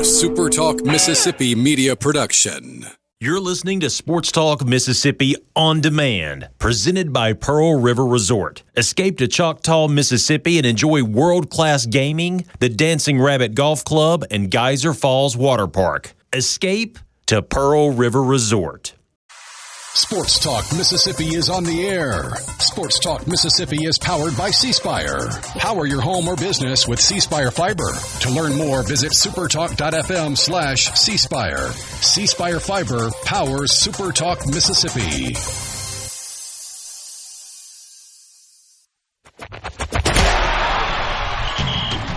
SuperTalk Mississippi media production. You're listening to Sports Talk Mississippi On Demand, presented by Pearl River Resort. Escape to Choctaw, Mississippi and enjoy world-class gaming, the Dancing Rabbit Golf Club, and Geyser Falls Water Park. Escape to Pearl River Resort. Sports Talk Mississippi is on the air. Sports Talk Mississippi is powered by C-Spire. Power your home or business with C-Spire Fiber. To learn more, visit supertalk.fm/C-Spire. C-Spire Fiber powers SuperTalk Mississippi.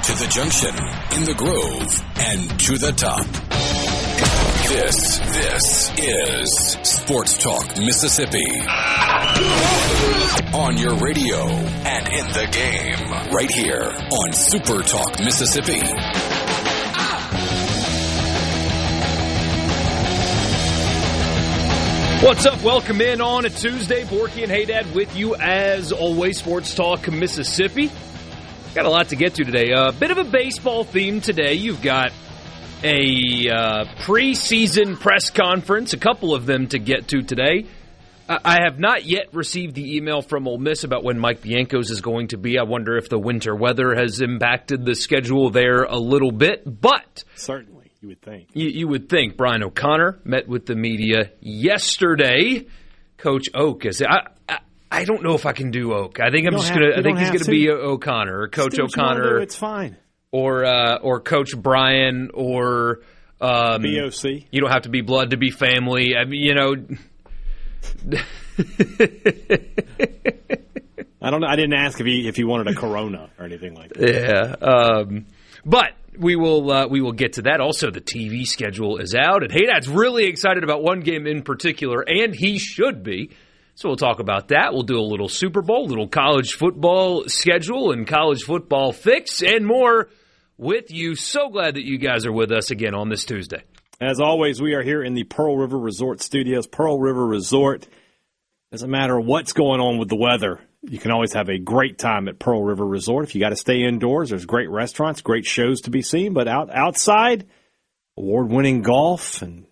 To the junction, in the Grove, and to the top. This is Sports Talk Mississippi. On your radio and in the game. Right here on Super Talk Mississippi. What's up? Welcome in on a Tuesday. Borkey and Hadad with you as always. Sports Talk Mississippi. Got a lot to get to today. A bit of a baseball theme today. You've got a preseason press conference, a couple of them to get to today. I have not yet received the email from Ole Miss about when Mike Bianco's is going to be. I wonder if the winter weather has impacted the schedule there a little bit, but certainly, you would think. You would think. Brian O'Connor met with the media yesterday. Coach Oak is. I don't know if I can do Oak. I think I'm just gonna. I think he's gonna be O'Connor or Coach O'Connor. It's fine. Or Coach Brian, or BOC. You don't have to be blood to be family. I mean, you know. I don't know. I didn't ask if he wanted a Corona or anything like that. Yeah, but we will get to that. Also, the TV schedule is out, and Hadad's really excited about one game in particular, and he should be. So we'll talk about that. We'll do a little Super Bowl, little college football schedule, and college football fix, and more with you. So glad that you guys are with us again on this Tuesday. As always, we are here in the Pearl River Resort studios. Pearl River Resort. Doesn't matter what's going on with the weather. You can always have a great time at Pearl River Resort. If you got to stay indoors, there's great restaurants, great shows to be seen. But outside, award-winning golf and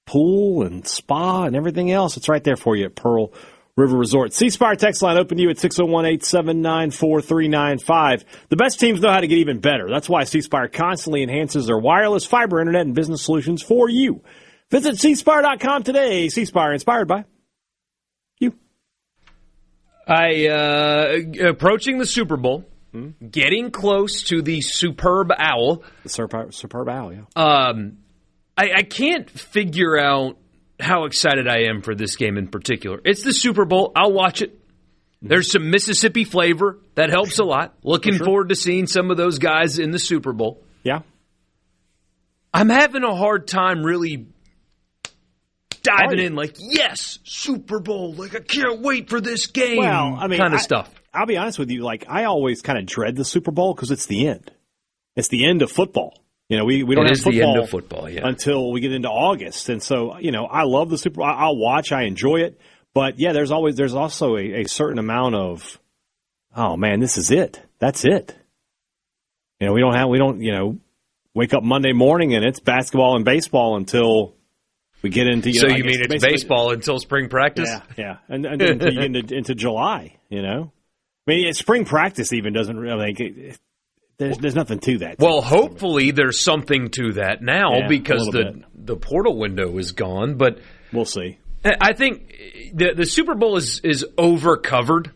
pool and spa and everything else. It's right there for you at Pearl River Resort. C-Spire text line open to you at 601-879-4395. The best teams know how to get even better. That's why C-Spire constantly enhances their wireless, fiber, internet, and business solutions for you. Visit cspire.com today. C-Spire, inspired by you. Approaching the Super Bowl, getting close to the Superb Owl. The Superb Owl, yeah. I can't figure out how excited I am for this game in particular. It's the Super Bowl. I'll watch it. There's some Mississippi flavor. That helps a lot. Looking forward to seeing some of those guys in the Super Bowl. Yeah. I'm having a hard time really diving in like, yes, Super Bowl. Like, I can't wait for this game. Well, I mean, kind of stuff. I'll be honest with you. Like, I always kind of dread the Super Bowl because it's the end. It's the end of football. You know, we don't have the end of football until we get into August. And so, you know, I love the Super Bowl. I'll watch. I enjoy it. But, yeah, there's also a certain amount of, oh, man, this is it. That's it. You know, we don't wake up Monday morning and it's basketball and baseball until we get into, So you mean it's baseball until spring practice? Yeah. And until you get into July, you know. I mean, spring practice even doesn't really There's nothing to that. Well, hopefully there's something to that now because the portal window is gone. But we'll see. I think the Super Bowl is overcovered.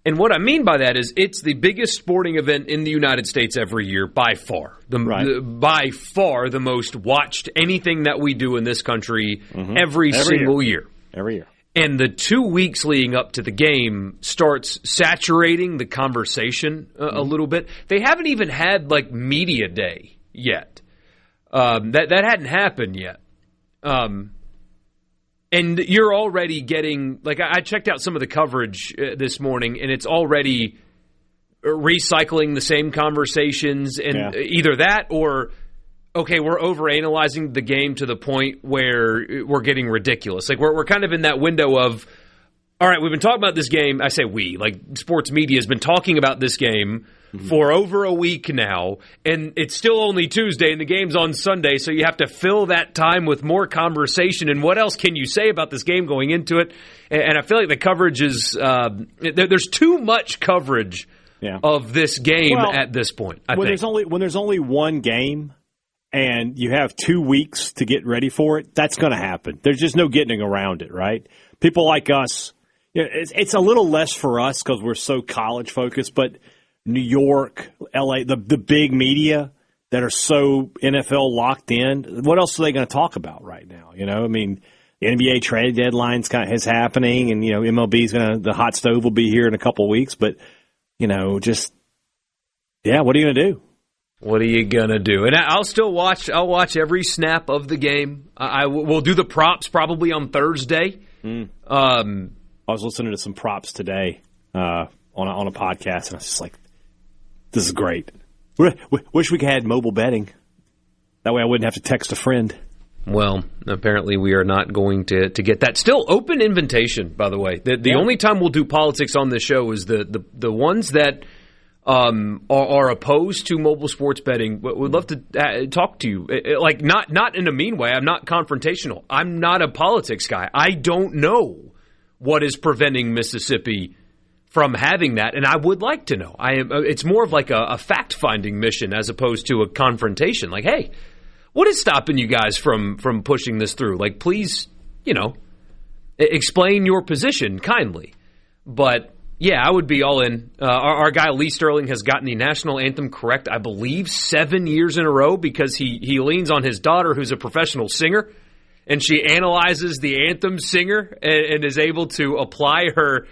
And what I mean by that is it's the biggest sporting event in the United States every year by far. By far the most watched anything that we do in this country every single year. Every year. And the 2 weeks leading up to the game starts saturating the conversation a little bit. They haven't even had, like, media day yet. That hadn't happened yet. And you're already getting, like, I checked out some of the coverage this morning, and it's already recycling the same conversations. And either that or, okay, we're overanalyzing the game to the point where we're getting ridiculous. Like, we're kind of in that window of, All right, we've been talking about this game. I say we, like sports media has been talking about this game for over a week now, and it's still only Tuesday, and the game's on Sunday, so you have to fill that time with more conversation. And what else can you say about this game going into it? And I feel like the coverage is there's too much coverage of this game at this point. I think. There's only one game, and you have 2 weeks to get ready for it, that's going to happen. There's just no getting around it, right? People like us, it's a little less for us because we're so college focused, but New York, LA, the big media that are so NFL locked in, what else are they going to talk about right now? You know, I mean, the NBA trade deadline's is happening, and MLB's the hot stove will be here in a couple of weeks, but what are you going to do? What are you going to do? And I'll still watch. I'll watch every snap of the game. We'll do the props probably on Thursday. I was listening to some props today on a podcast, and I was just like, this is great. Wish we had mobile betting. That way I wouldn't have to text a friend. Well, apparently we are not going to get that. Still open invitation, by the way. The only time we'll do politics on this show is the ones that are opposed to mobile sports betting. Would love to talk to you. Like not in a mean way. I'm not confrontational. I'm not a politics guy. I don't know what is preventing Mississippi from having that, and I would like to know. It's more of like a fact-finding mission as opposed to a confrontation. Like, hey, what is stopping you guys from pushing this through? Like, please, explain your position kindly. But, yeah, I would be all in. Our guy Lee Sterling has gotten the national anthem correct, I believe, 7 years in a row because he leans on his daughter, who's a professional singer, and she analyzes the anthem singer and is able to apply her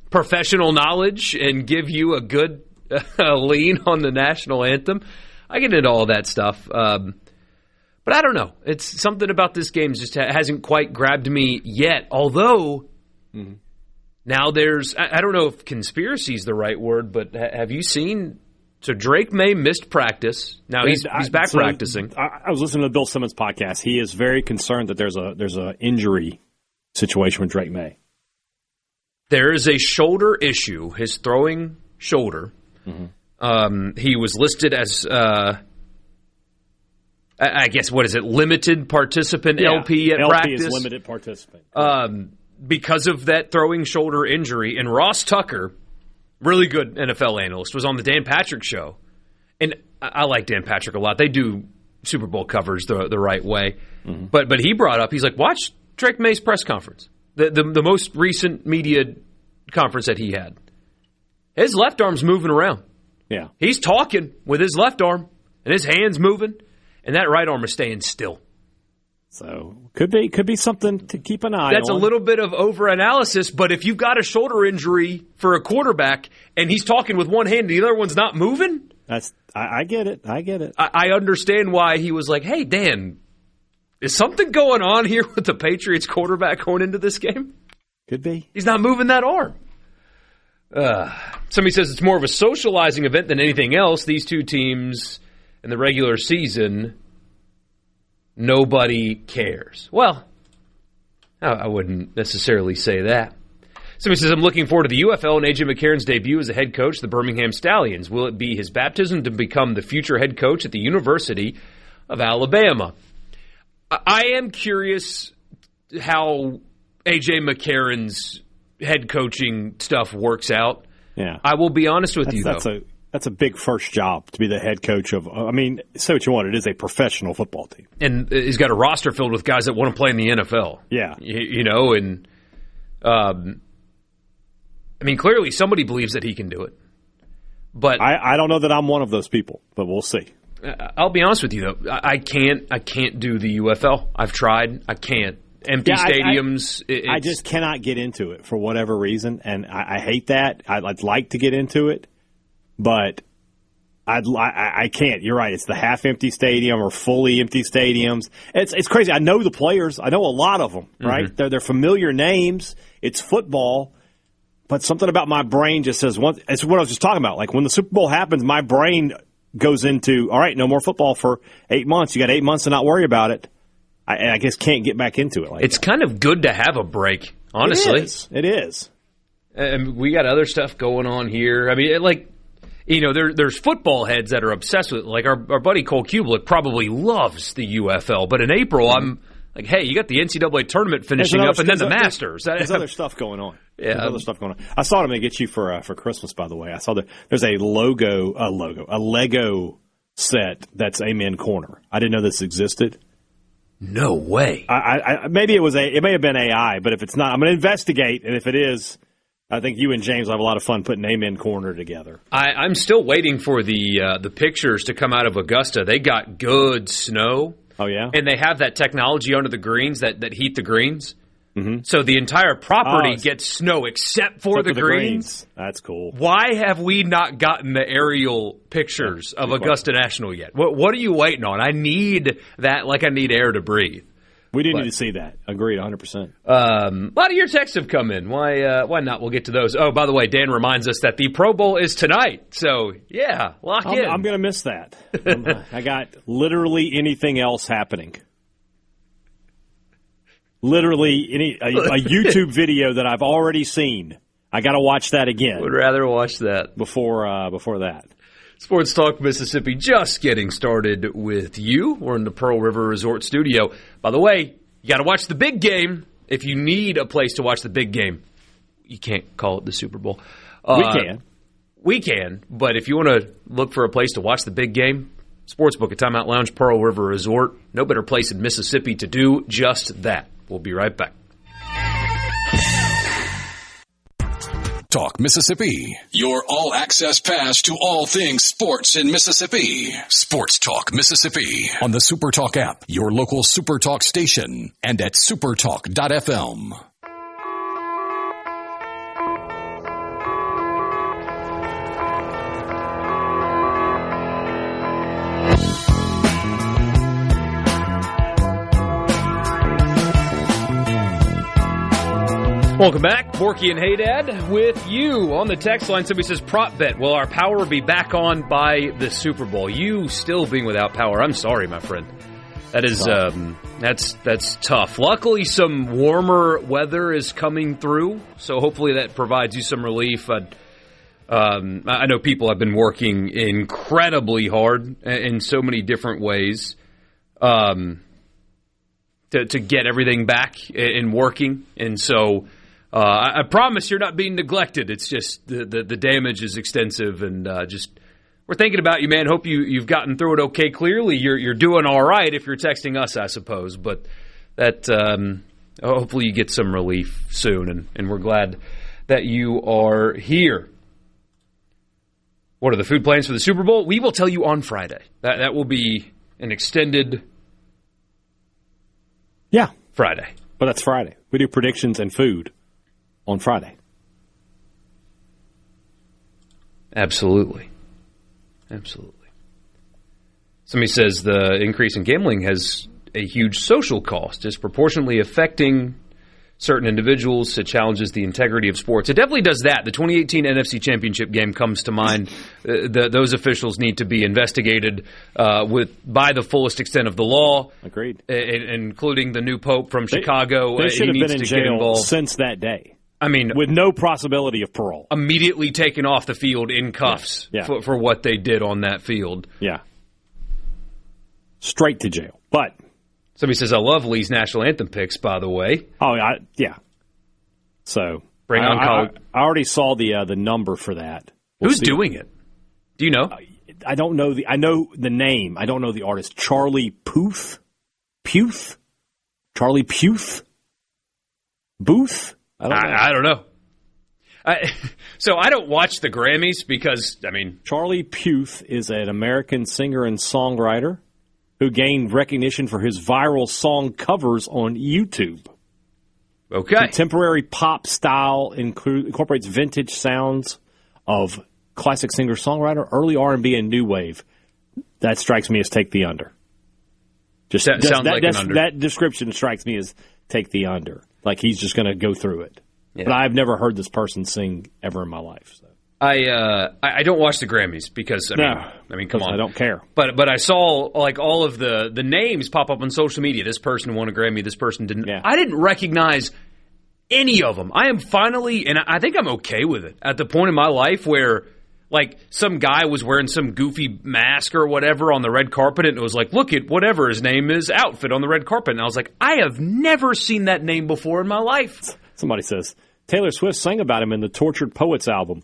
professional knowledge and give you a good lean on the national anthem. I get into all that stuff. But I don't know. It's something about this game just hasn't quite grabbed me yet. Although, now there's, I don't know if conspiracy is the right word, but have you seen, so Drake May missed practice. Now he's back practicing. I was listening to Bill Simmons' podcast. He is very concerned that there's a injury situation with Drake May. There is a shoulder issue, his throwing shoulder. He was listed as, I guess, what is it, limited participant LP at LP practice? Is limited participant. Because of that throwing shoulder injury. And Ross Tucker, really good NFL analyst, was on the Dan Patrick show. And I like Dan Patrick a lot. They do Super Bowl covers the right way. But he brought up, he's like, watch Drake May's press conference, the most recent media conference that he had. His left arm's moving around. Yeah. He's talking with his left arm, and his hand's moving, and that right arm is staying still. So could be something to keep an eye on. That's a little bit of overanalysis, but if you've got a shoulder injury for a quarterback, and he's talking with one hand and the other one's not moving, I get it. I understand why he was like, hey, Dan, is something going on here with the Patriots quarterback going into this game? Could be. He's not moving that arm. Somebody says it's more of a socializing event than anything else. These two teams in the regular season, nobody cares. Well, I wouldn't necessarily say that. Somebody says, I'm looking forward to the UFL and A.J. McCarron's debut as a head coach of the Birmingham Stallions. Will it be his baptism to become the future head coach at the University of Alabama? I am curious how A.J. McCarron's head coaching stuff works out. Yeah. I will be honest with you, though. That's a big first job to be the head coach of. I mean, say what you want. It is a professional football team. And he's got a roster filled with guys that want to play in the NFL. Yeah. And I mean, clearly somebody believes that he can do it. But I don't know that I'm one of those people, but we'll see. I'll be honest with you, though. I can't do the UFL. I've tried. I can't. Empty stadiums. I just cannot get into it for whatever reason, and I hate that. I'd like to get into it, but I can't. You're right. It's the half-empty stadium or fully empty stadiums. It's crazy. I know the players. I know a lot of them, right? Mm-hmm. They're familiar names. It's football. But something about my brain just says, it's what I was just talking about. Like when the Super Bowl happens, my brain goes into, all right, no more football for 8 months. You got 8 months to not worry about it. I guess can't get back into it. It's kind of good to have a break, honestly. It is. And we got other stuff going on here. I mean, there's football heads that are obsessed with it. Like our buddy Cole Kubelik probably loves the UFL, but in April, I'm like, hey, you got the NCAA tournament finishing up and then the Masters. There's other stuff going on. Yeah. There's other stuff going on. I saw what I'm going to get you for Christmas, by the way. I saw there's a Lego set that's Amen Corner. I didn't know this existed. No way. Maybe it may have been AI, but if it's not, I'm going to investigate, and if it is, I think you and James will have a lot of fun putting Amen Corner together. I'm still waiting for the pictures to come out of Augusta. They got good snow. Oh, yeah? And they have that technology under the greens that heat the greens. Mm-hmm. So the entire property gets snow except for the greens. That's cool. Why have we not gotten the aerial pictures of Augusta National yet? What are you waiting on? I need that like I need air to breathe. We do need to see that. Agreed, 100%. A lot of your texts have come in. Why not? We'll get to those. Oh, by the way, Dan reminds us that the Pro Bowl is tonight. So, yeah, lock in. I'm going to miss that. I got literally anything else happening. Literally a YouTube video that I've already seen. I got to watch that again. Would rather watch that before that. Sports Talk Mississippi just getting started with you. We're in the Pearl River Resort studio. By the way, you got to watch the big game. If you need a place to watch the big game, you can't call it the Super Bowl. We can, but if you want to look for a place to watch the big game, Sportsbook at Timeout Lounge, Pearl River Resort. No better place in Mississippi to do just that. We'll be right back. Talk Mississippi, your all-access pass to all things sports in Mississippi. Sports Talk Mississippi on the SuperTalk app, your local SuperTalk station, and at supertalk.fm. Welcome back. Borkey and Hadad with you on the text line. Somebody says, prop bet. Will our power be back on by the Super Bowl? You still being without power. I'm sorry, my friend. That is, that's tough. Luckily, some warmer weather is coming through, so hopefully that provides you some relief. I know people have been working incredibly hard in so many different ways to get everything back and working, and so I promise you're not being neglected. It's just the damage is extensive, and we're thinking about you, man. Hope you've gotten through it okay. Clearly, you're doing all right if you're texting us, I suppose. But that hopefully you get some relief soon, and we're glad that you are here. What are the food plans for the Super Bowl? We will tell you on Friday. That will be an extended Friday. But that's Friday. We do predictions and food on Friday. Absolutely. Somebody says the increase in gambling has a huge social cost, disproportionately affecting certain individuals. It challenges the integrity of sports. It definitely does that. The 2018 NFC Championship game comes to mind. Those officials need to be investigated by the fullest extent of the law. Agreed. Including the new pope from Chicago. They should have been in jail since that day. I mean, with no possibility of parole. Immediately taken off the field in cuffs for what they did on that field. Yeah. Straight to jail. But somebody says, I love Lee's national anthem picks, by the way. Oh, yeah. So bring on college. I already saw the number for that. Who's doing it? Do you know? I don't know I know the name. I don't know the artist. Charlie Puth? Charlie Puth? Booth? I don't know. So I don't watch the Grammys because, Charlie Puth is an American singer and songwriter who gained recognition for his viral song covers on YouTube. Okay. Contemporary pop style incorporates vintage sounds of classic singer-songwriter, early R&B, and new wave. That strikes me as take the under. Sounds like an under. That description strikes me as take the under. Like he's just going to go through it. Yeah. But I've never heard this person sing ever in my life. So. I don't watch the Grammys because I mean, come on, I don't care. But I saw like all of the names pop up on social media. This person won a Grammy. This person didn't. Yeah. I didn't recognize any of them. I am finally, and I think I'm okay with it, at the point in my life where like some guy was wearing some goofy mask or whatever on the red carpet, and it was like, look at whatever his name is outfit on the red carpet, and I was like, I have never seen that name before in my life. Somebody says Taylor Swift sang about him in the Tortured Poets album.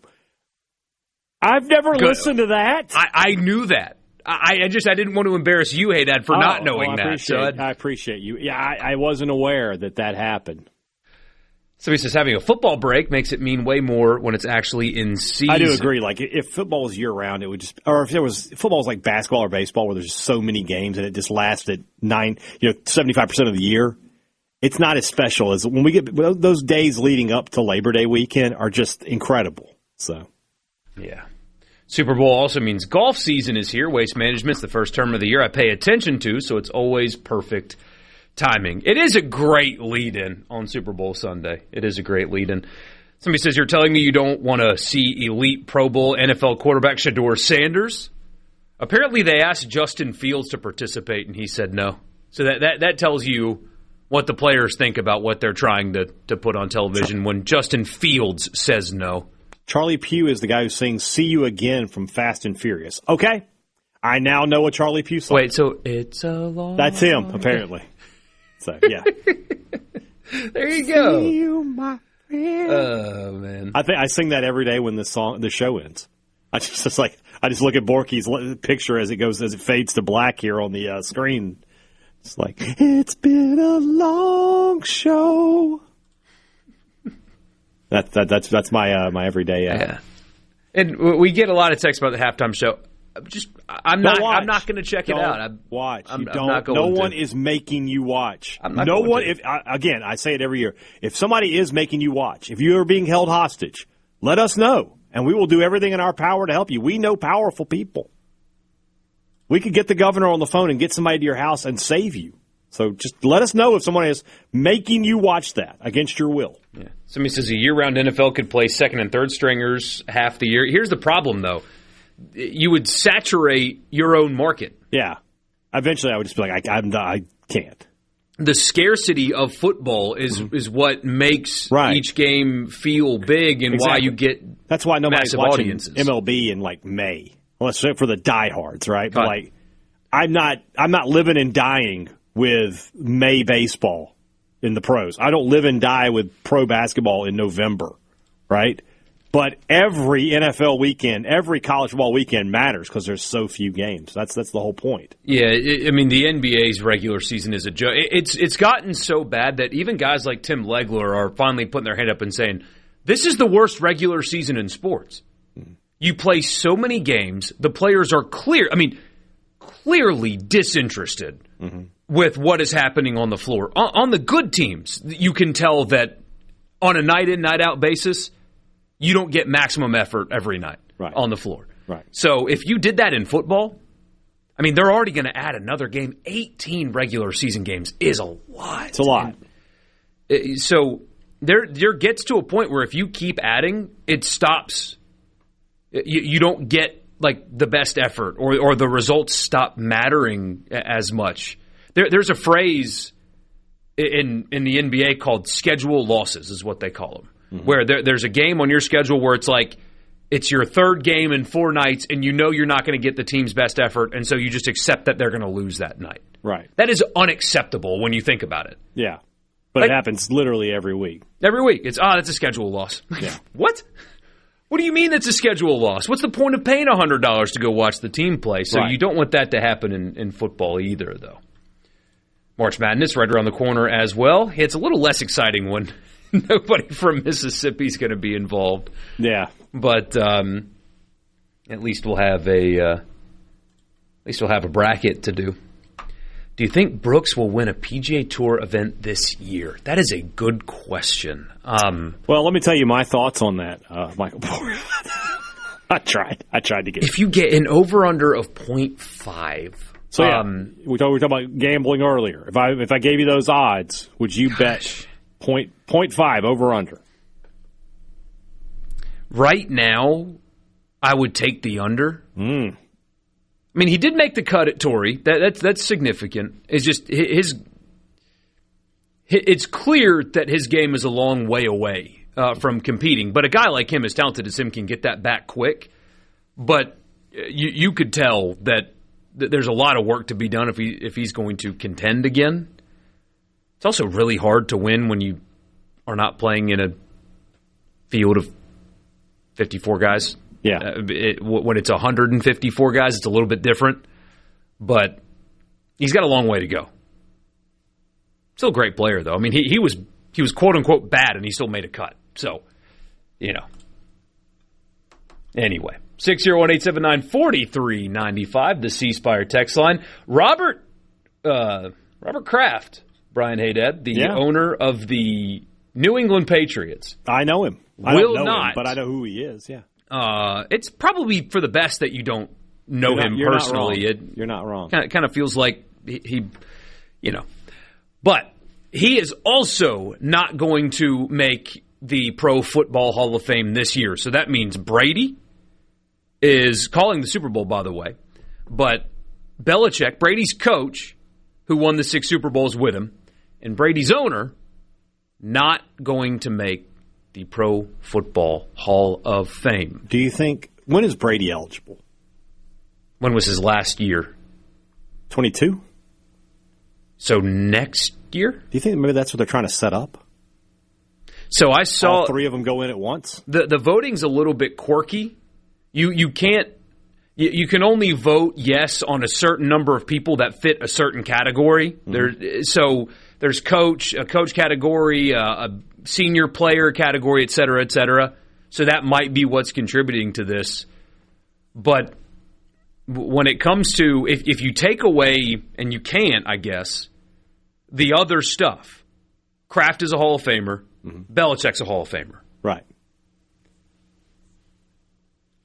I've never listened to that. I knew that. I didn't want to embarrass you, Hadad, for not knowing that. I appreciate you. Yeah, I wasn't aware that happened. Somebody says having a football break makes it mean way more when it's actually in season. I do agree. Like if football was year round, it would just, or if there was football was like basketball or baseball where there's just so many games and it just lasted 75% of the year. It's not as special as when we get those days leading up to Labor Day weekend are just incredible. So. Yeah. Super Bowl also means golf season is here. Waste Management's the first term of the year I pay attention to, so it's always perfect timing. It is a great lead-in on Super Bowl Sunday. It is a great lead-in. Somebody says, you're telling me you don't want to see elite Pro Bowl NFL quarterback Shedeur Sanders? Apparently they asked Justin Fields to participate, and he said no. So that tells you what the players think about what they're trying to put on television when Justin Fields says no. Charlie Pugh is the guy who sings See You Again from Fast and Furious. Okay. I now know what Charlie Pugh song. Wait, so it's a long... That's him, apparently. So, yeah. There you go. See you, my friend. Oh, man. I sing that every day when the show ends. I just look at Borkey's picture as it fades to black here on the screen. It's like, it's been a long show. That's my everyday. Yeah. And we get a lot of texts about the halftime show. I'm not going to check it out. Watch. I'm not going no to. one is making you watch. I'm not no going one. to. Again, I say it every year. If somebody is making you watch, if you are being held hostage, let us know, and we will do everything in our power to help you. We know powerful people. We could get the governor on the phone and get somebody to your house and save you. So just let us know if someone is making you watch that against your will. Yeah. Somebody says a year-round NFL could play second and third stringers half the year. Here's the problem, though. You would saturate your own market. Yeah. Eventually, I would just be like, I can't. The scarcity of football is what makes each game feel big and why you get That's why nobody's massive watching audiences. MLB in like May. Unless for the diehards, right? But like, I'm not living and dying with May baseball in the pros. I don't live and die with pro basketball in November, right? But every NFL weekend, every college football weekend matters because there's so few games. That's the whole point. Yeah, I mean, the NBA's regular season is a joke. It's gotten so bad that even guys like Tim Legler are finally putting their hand up and saying, this is the worst regular season in sports. You play so many games. The players are clearly disinterested with what is happening on the floor. On the good teams, you can tell that on a night-in, night-out basis, you don't get maximum effort every night on the floor. Right. So if you did that in football, I mean, they're already going to add another game. 18 regular season games is a lot. It's a lot. So there gets to a point where if you keep adding, it stops. You don't get like the best effort or the results stop mattering as much. There's a phrase in the NBA called schedule losses is what they call them. Where there's a game on your schedule where it's like it's your third game in 4 nights and you know you're not going to get the team's best effort, and so you just accept that they're going to lose that night. Right. That is unacceptable when you think about it. Yeah. But it happens literally every week. Every week. It's, that's a schedule loss. Yeah. What? What do you mean that's a schedule loss? What's the point of paying $100 to go watch the team play? So you don't want that to happen in football either, though. March Madness right around the corner as well. It's a little less exciting when nobody from Mississippi is going to be involved. Yeah, but at least we'll have a bracket to do. Do you think Brooks will win a PGA Tour event this year? That is a good question. Well, let me tell you my thoughts on that, Michael. I tried to get. If you get an over/under of 0.5. So we talked about gambling earlier. If I gave you those odds, would you bet 0.5 over/under? Right now, I would take the under. I mean, he did make the cut at Torrey. That's significant. It's just it's clear that his game is a long way away from competing. But a guy like him, as talented as him, can get that back quick. But you could tell that there's a lot of work to be done if he's going to contend again. It's also really hard to win when you are not playing in a field of 54 guys. Yeah. When it's 154 guys, it's a little bit different. But he's got a long way to go. Still a great player, though. I mean, he was quote-unquote bad, and he still made a cut. So, Anyway, 601-879-4395, the C Spire text line. Robert Kraft, Brian Hadad, the owner of the New England Patriots. I know him. I don't know him, but I know who he is, yeah. It's probably for the best that you don't know him personally. You're not wrong. Kind of feels like he. But he is also not going to make the Pro Football Hall of Fame this year. So that means Brady is calling the Super Bowl, by the way. But Belichick, Brady's coach, who won the 6 Super Bowls with him, and Brady's owner, not going to make the Pro Football Hall of Fame. Do you think, when is Brady eligible? When was his last year? 22? So next year? Do you think maybe that's what they're trying to set up? So I saw all 3 of them go in at once? The voting's a little bit quirky. You can't. You can only vote yes on a certain number of people that fit a certain category. So there's a coach category, a senior player category, et cetera, et cetera. So that might be what's contributing to this. But when it comes to, if you take away, and you can't, I guess, the other stuff, Kraft is a Hall of Famer, Belichick's a Hall of Famer. Right.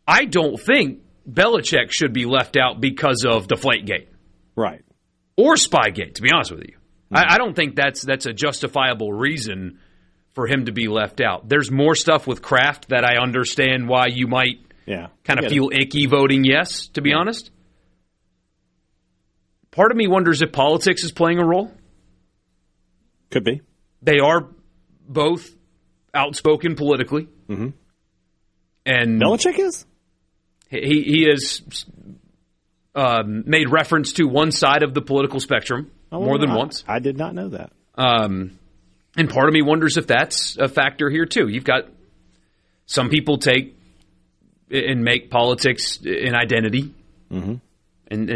I don't think Belichick should be left out because of Deflategate. Right. Or Spygate, to be honest with you. I don't think that's a justifiable reason for him to be left out. There's more stuff with Kraft that I understand why you might kind of feel icky voting yes, to be honest. Part of me wonders if politics is playing a role. Could be. They are both outspoken politically. And Belichick is? He has made reference to one side of the political spectrum more than once. I did not know that. And part of me wonders if that's a factor here, too. You've got some people take and make politics an identity. And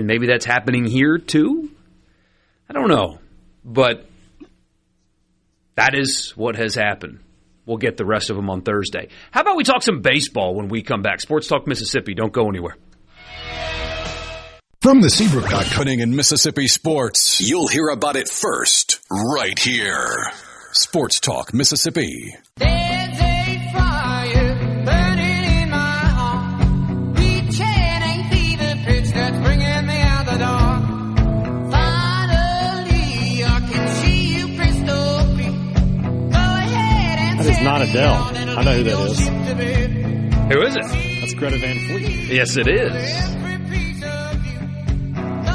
maybe that's happening here, too. I don't know. But that is what has happened. We'll get the rest of them on Thursday. How about we talk some baseball when we come back? Sports Talk Mississippi. Don't go anywhere. From the Seabrook happening in Mississippi sports, you'll hear about it first, right here. Sports Talk Mississippi. There's a fire burning in my heart, reaching a fever pitch that's bringing me out the door. Finally, I can see you crystal clear. Go ahead and that is not Adele. I know who that is. Who is it? That's Greta Van Fleet. Yes, it is.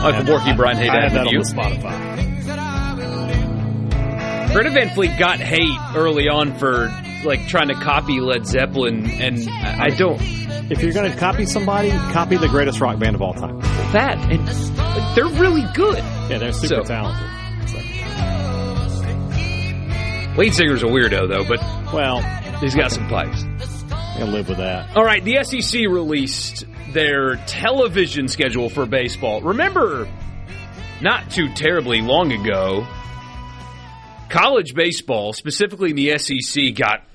Michael Borkey, Brian Hadad. I have that with you. on Spotify. Greta Van Fleet got hate early on for trying to copy Led Zeppelin, and I don't. If you're going to copy somebody, copy the greatest rock band of all time. That and they're really good. Yeah, they're super talented. Lead singer's a weirdo though, but he's got some pipes. I can live with that. All right, the SEC released their television schedule for baseball. Remember, not too terribly long ago, college baseball, specifically in the SEC, got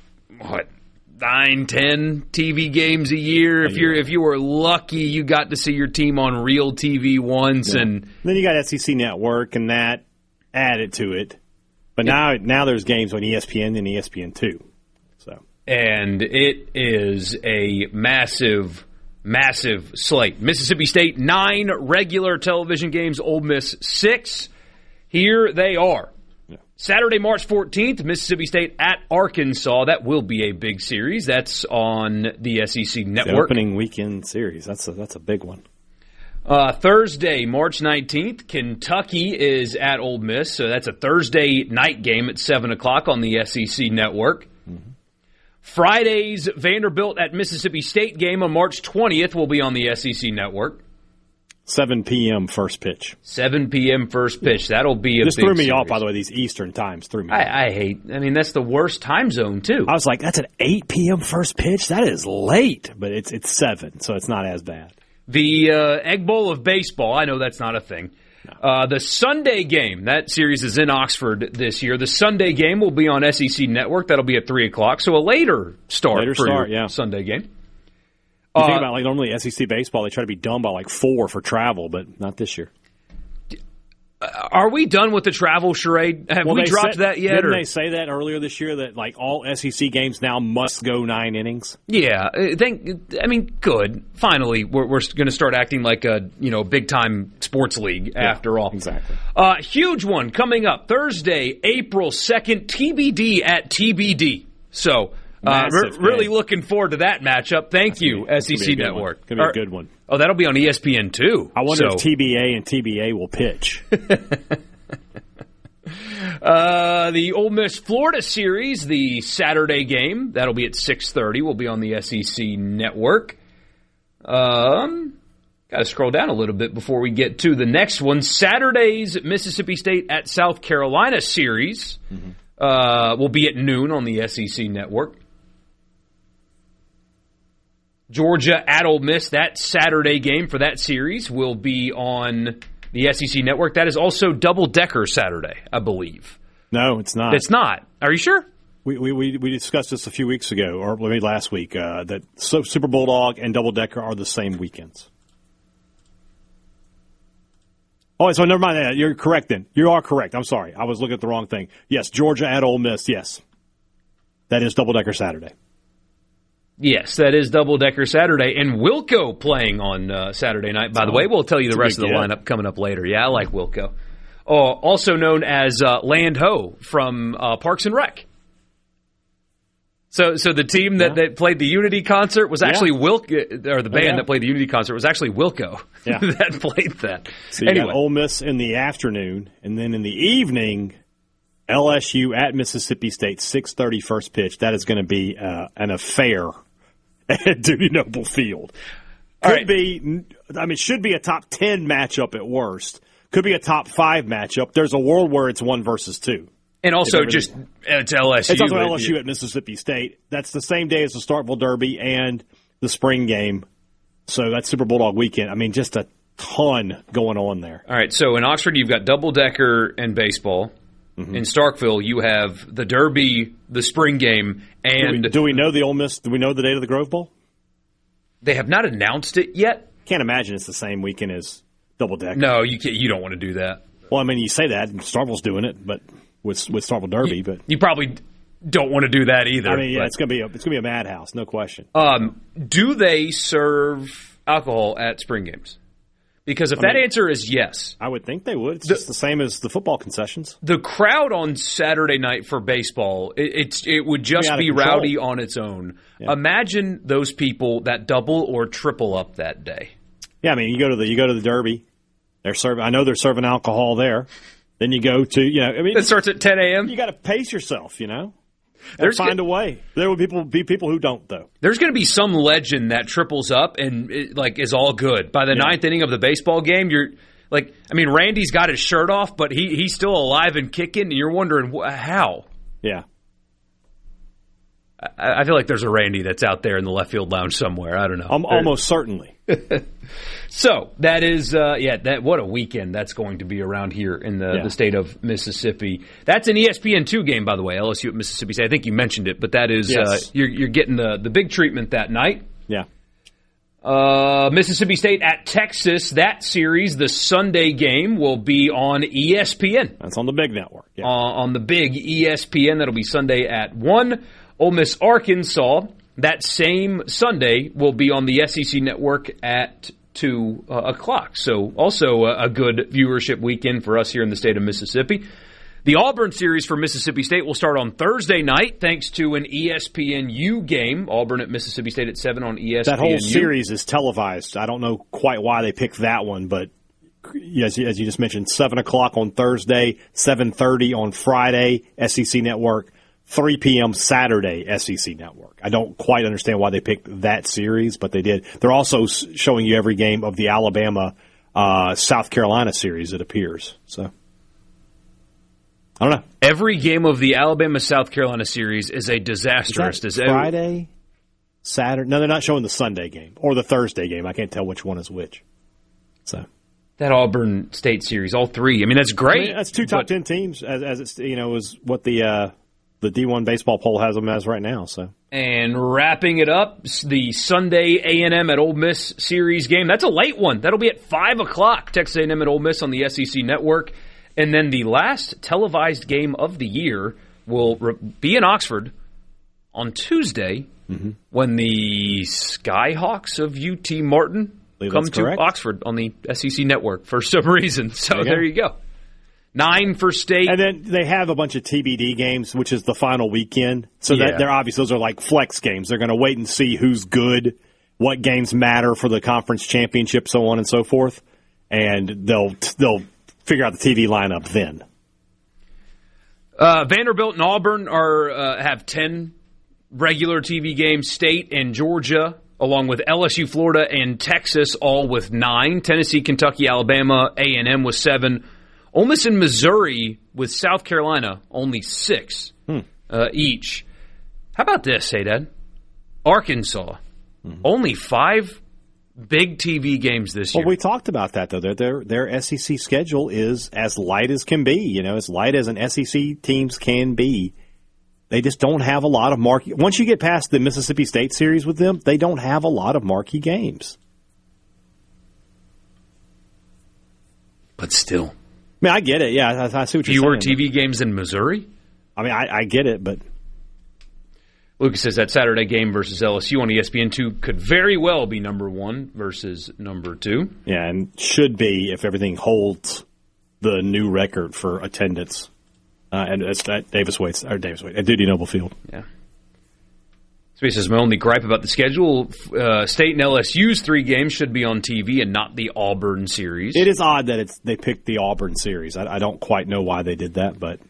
9, 10 TV games a year. If you were lucky, you got to see your team on real TV once, and then you got SEC Network, and that added to it. But now there's games on ESPN and ESPN2. And it is a massive slate. Mississippi State, 9 regular television games. Ole Miss, 6. Here they are. Saturday, March 14th, Mississippi State at Arkansas. That will be a big series. That's on the SEC Network. The opening weekend series. That's a big one. Thursday, March 19th, Kentucky is at Ole Miss. So that's a Thursday night game at 7 o'clock on the SEC Network. Mm-hmm. Friday's Vanderbilt at Mississippi State game on March 20th will be on the SEC Network. 7 p.m. first pitch. 7 p.m. first pitch. That'll be a This big threw me series. off, by the way. These Eastern times threw me off. I mean, that's the worst time zone, too. I was like, that's an 8 p.m. first pitch? That is late. But it's 7, so it's not as bad. The Egg Bowl of baseball, I know that's not a thing. No. The Sunday game, that series is in Oxford this year. The Sunday game will be on SEC Network. That'll be at 3 o'clock, so a later start for your Sunday game. You think about, like, normally SEC baseball, they try to be done by, like, 4 for travel, but not this year. Are we done with the travel charade? Have we dropped that yet? Didn't they say that earlier this year, that, like, all SEC games now must go 9 innings? Yeah. Good. Finally, we're going to start acting like a, big-time sports league after all. Exactly. Huge one coming up Thursday, April 2nd, TBD at TBD. So... really looking forward to that matchup. Thank you, SEC Network. It's going to be a good one. Oh, that'll be on ESPN, too. I wonder if TBA and TBA will pitch. The Ole Miss Florida series, the Saturday game, that'll be at 6:30. Will be on the SEC Network. Got to scroll down a little bit before we get to the next one. Saturday's Mississippi State at South Carolina series will be at noon on the SEC Network. Georgia at Ole Miss, that Saturday game for that series will be on the SEC Network. That is also double-decker Saturday, I believe. No, it's not. It's not. Are you sure? We discussed this a few weeks ago, or maybe last week, that Super Bulldog and double-decker are the same weekends. Oh, so never mind that. You're correct then. You are correct. I'm sorry. I was looking at the wrong thing. Yes, Georgia at Ole Miss, yes. That is double-decker Saturday. Yes, that is double-decker Saturday. And Wilco playing on Saturday night. By the way, we'll tell you the rest of the lineup coming up later. Yeah, I like Wilco. Also known as Land Ho from Parks and Rec. So the team that played the Unity concert was actually Wilco, or the band that played the Unity concert was actually Wilco that played that. So you got Ole Miss in the afternoon, and then in the evening, LSU at Mississippi State, 6:30 first pitch. That is going to be an affair at Duty Noble Field. Should be a top 10 matchup at worst. Could be a top 5 matchup. There's a world where it's 1 versus 2. And also it's LSU. It's also LSU at Mississippi State. That's the same day as the Starkville Derby and the spring game. So that's Super Bulldog weekend. I mean, just a ton going on there. All right, so in Oxford, you've got double-decker and baseball. Mm-hmm. In Starkville, you have the Derby, the spring game, and... Do we know the Ole Miss? Do we know the date of the Grove Bowl? They have not announced it yet. Can't imagine it's the same weekend as double-decker. No, you can't. You don't want to do that. Well, I mean, you say that, and Starkville's doing it, but with Starkville Derby, but you probably don't want to do that either. I mean, it's gonna be a madhouse, no question. Do they serve alcohol at spring games? Because if that answer is yes, I would think they would. It's just the same as the football concessions. The crowd on Saturday night for baseball, it would just be rowdy on its own. Yeah. Imagine those people that double or triple up that day. Yeah, I mean, you go to the Derby. I know they're serving alcohol there. Then you go to, it starts at 10 a.m. You got to pace yourself, Find a way. There will be people who don't, though. There's going to be some legend that triples up and is all good. By the ninth inning of the baseball game, you're like, I mean, Randy's got his shirt off, but he's still alive and kicking, and you're wondering how. Yeah. I feel like there's a Randy that's out there in the left field lounge somewhere. I don't know. Almost certainly. So that is, what a weekend that's going to be around here in the state of Mississippi. That's an ESPN2 game, by the way, LSU at Mississippi State. I think you mentioned it, but that is, you're getting the big treatment that night. Yeah. Mississippi State at Texas, that series, the Sunday game, will be on ESPN. That's on the big network. Yeah. On the big ESPN, that'll be Sunday at 1. Ole Miss, Arkansas, that same Sunday will be on the SEC Network at 2 o'clock. So also a good viewership weekend for us here in the state of Mississippi. The Auburn series for Mississippi State will start on Thursday night thanks to an ESPNU game. Auburn at Mississippi State at 7 on ESPNU. That whole series is televised. I don't know quite why they picked that one, but as you just mentioned, 7 o'clock on Thursday, 7:30 on Friday, SEC Network, 3 p.m. Saturday, SEC Network. I don't quite understand why they picked that series, but they did. They're also showing you every game of the Alabama-South Carolina series, it appears. So, I don't know. Every game of the Alabama-South Carolina series is a disastrous. Is that Friday, Saturday? No, they're not showing the Sunday game or the Thursday game. I can't tell which one is which. So that Auburn State series, all three. I mean, that's great. I mean, that's 2 top 10 teams, as it's is what the D1 baseball poll has them as right now. So. And wrapping it up, the Sunday A&M at Ole Miss series game. That's a late one. That'll be at 5 o'clock. Texas A&M at Ole Miss on the SEC Network. And then the last televised game of the year will be in Oxford on Tuesday when the Skyhawks of UT Martin come to Oxford on the SEC Network for some reason. So there you go. 9 for State. And then they have a bunch of TBD games, which is the final weekend. So that they're obviously, those are like flex games. They're going to wait and see who's good, what games matter for the conference championship, so on and so forth. And they'll figure out the TV lineup then. Vanderbilt and Auburn have 10 regular TV games. State and Georgia, along with LSU, Florida, and Texas, all with 9. Tennessee, Kentucky, Alabama, A&M with 7. Ole Miss and Missouri with South Carolina, only 6 each. How about this, Hadad? Arkansas, only 5 big TV games this year. Well, we talked about that, though. Their SEC schedule is as light as can be, as light as an SEC teams can be. They just don't have a lot of marquee. Once you get past the Mississippi State series with them, they don't have a lot of marquee games. But still. I mean, I get it. Yeah, I see what you're saying. Fewer TV games in Missouri? I mean, I get it, but... Lucas says that Saturday game versus LSU on ESPN2 could very well be number 1 versus number 2. Yeah, and should be if everything holds the new record for attendance. And it's at Dudy Noble Field. Yeah. So he says, my only gripe about the schedule, State and LSU's 3 games should be on TV and not the Auburn series. It is odd that they picked the Auburn series. I don't quite know why they did that, but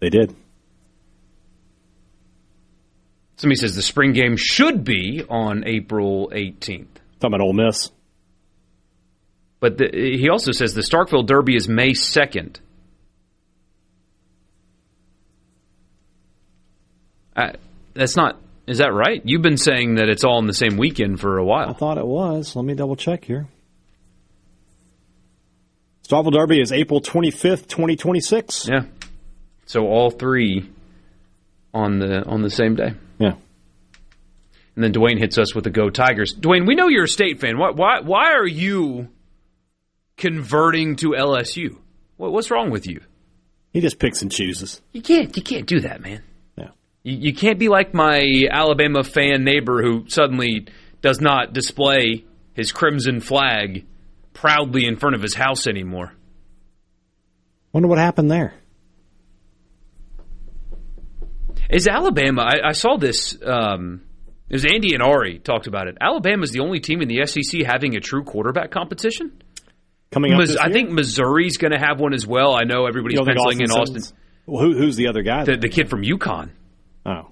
they did. Somebody says the spring game should be on April 18th. Talking about Ole Miss. But he also says the Starkville Derby is May 2nd. That's not... Is that right? You've been saying that it's all in the same weekend for a while. I thought it was. Let me double check here. Starkville Derby is April 25th, 2026. Yeah. So all 3 on the same day. Yeah. And then Dwayne hits us with the Go Tigers. Dwayne, we know you're a State fan. Why are you converting to LSU? What's wrong with you? He just picks and chooses. You can't do that, man. You can't be like my Alabama fan neighbor who suddenly does not display his crimson flag proudly in front of his house anymore. Wonder what happened there. Is Alabama, I saw this, it was Andy and Ari talked about it. Alabama's the only team in the SEC having a true quarterback competition. Coming up this year? I think Missouri's going to have one as well. I know everybody's penciling in Austin. Well, who's the other guy? The kid from UConn. Oh.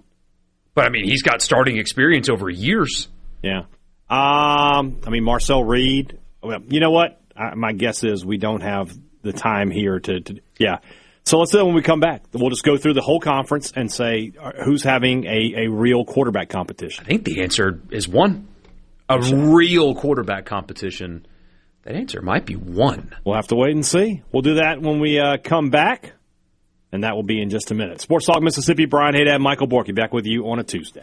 But, I mean, he's got starting experience over years. Yeah. I mean, Marcel Reed. Well, you know what? My guess is we don't have the time here to yeah. So let's do it when we come back. We'll just go through the whole conference and say who's having a real quarterback competition. I think the answer is 1. A real quarterback competition. That answer might be 1. We'll have to wait and see. We'll do that when we come back. And that will be in just a minute. Sports Talk Mississippi, Brian Hadad, Michael Borkey, back with you on a Tuesday.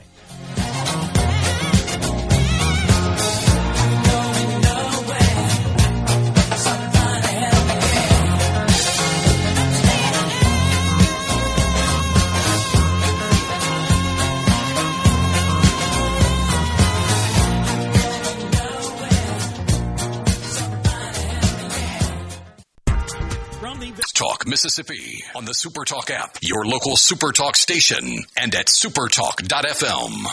Talk Mississippi on the SuperTalk app, your local SuperTalk station, and at supertalk.fm.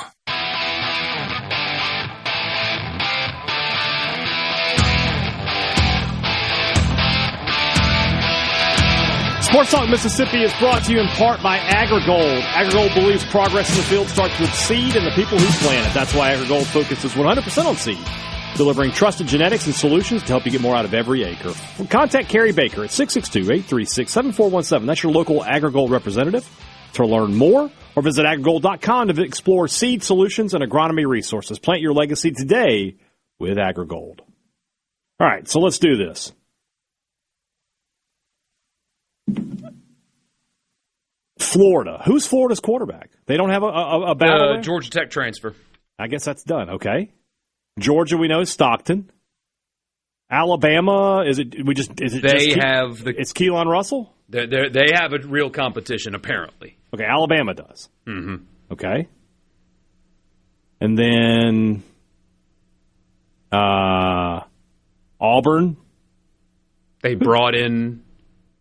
Sports Talk Mississippi is brought to you in part by AgriGold. AgriGold believes progress in the field starts with seed and the people who plant it. That's why AgriGold focuses 100% on seed, delivering trusted genetics and solutions to help you get more out of every acre. Contact Carrie Baker at 662-836-7417. That's your local AgriGold representative. To learn more, or visit agrigold.com to explore seed solutions and agronomy resources. Plant your legacy today with AgriGold. All right, so let's do this. Florida. Who's Florida's quarterback? They don't have a battle there? Georgia Tech transfer. I guess that's done. Okay. Georgia, we know, is Stockton. Alabama, is it just it's Keelan Russell? They have a real competition, apparently. Okay, Alabama does. Mm-hmm. Okay. And then Auburn. They brought in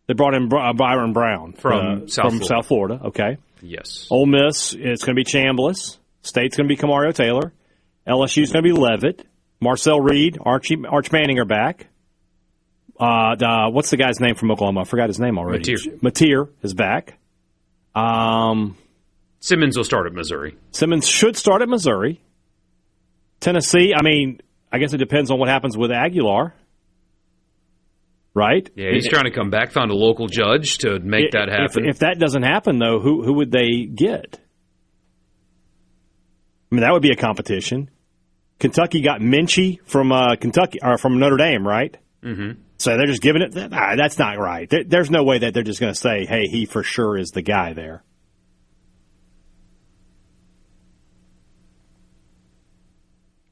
Byron Brown from South Florida. Okay. Yes. Ole Miss, it's going to be Chambliss. State's going to be Kamario Taylor. LSU's going to be Leavitt. Marcel Reed, Arch Manning are back. What's the guy's name from Oklahoma? I forgot his name already. Mateer is back. Simmons will start at Missouri. Simmons should start at Missouri. Tennessee, I guess it depends on what happens with Aguilar. Right? Yeah, he's trying to come back, found a local judge to make that happen. If that doesn't happen, though, who would they get? That would be a competition. Kentucky got Minchie from Kentucky or from Notre Dame, right? Mm-hmm. So they're just giving it. That's not right. There's no way that they're just going to say, "Hey, he for sure is the guy there."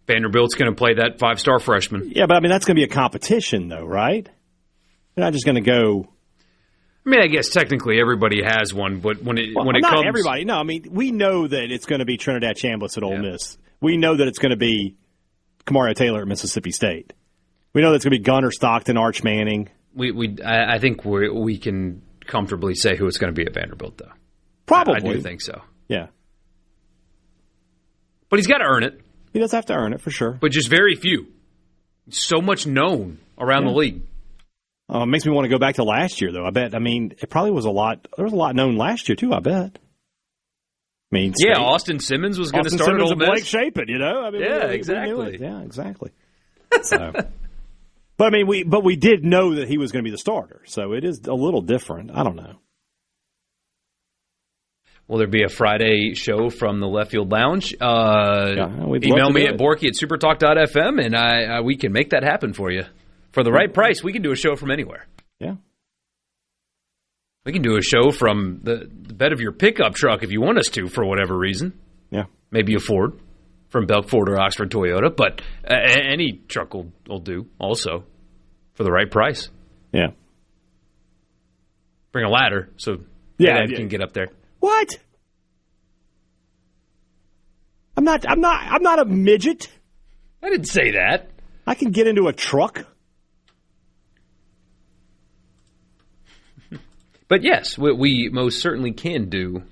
Vanderbilt's going to play that 5-star freshman. Yeah, but that's going to be a competition, though, right? They're not just going to go. I guess technically everybody has one, but when it not comes, everybody. No, we know that it's going to be Trinidad Chambliss at Ole Miss. We know that it's going to be Kamario Taylor at Mississippi State. We know that it's going to be Gunner, Stockton, Arch Manning. I think we can comfortably say who it's going to be at Vanderbilt, though. Probably, I do think so. Yeah, but he's got to earn it. He does have to earn it for sure. But just very few. So much known around the league. It makes me want to go back to last year, though. I bet. It probably was a lot. There was a lot known last year too. I bet. Austin Simmons was going to start at Ole Miss. Blake Shapen, exactly. Yeah, exactly. So, but we did know that he was going to be the starter, so it is a little different. I don't know. Will there be a Friday show from the Left Field Lounge? Email me at Borkey at supertalk.fm, and we can make that happen for you. For the right price, we can do a show from anywhere. Yeah. We can do a show from the bed of your pickup truck if you want us to, for whatever reason. Yeah. Maybe a Ford from Belk Ford or Oxford Toyota, but any truck will do also for the right price. Yeah. Bring a ladder so Dad can get up there. What? I'm not a midget. I didn't say that. I can get into a truck. But yes, we most certainly can do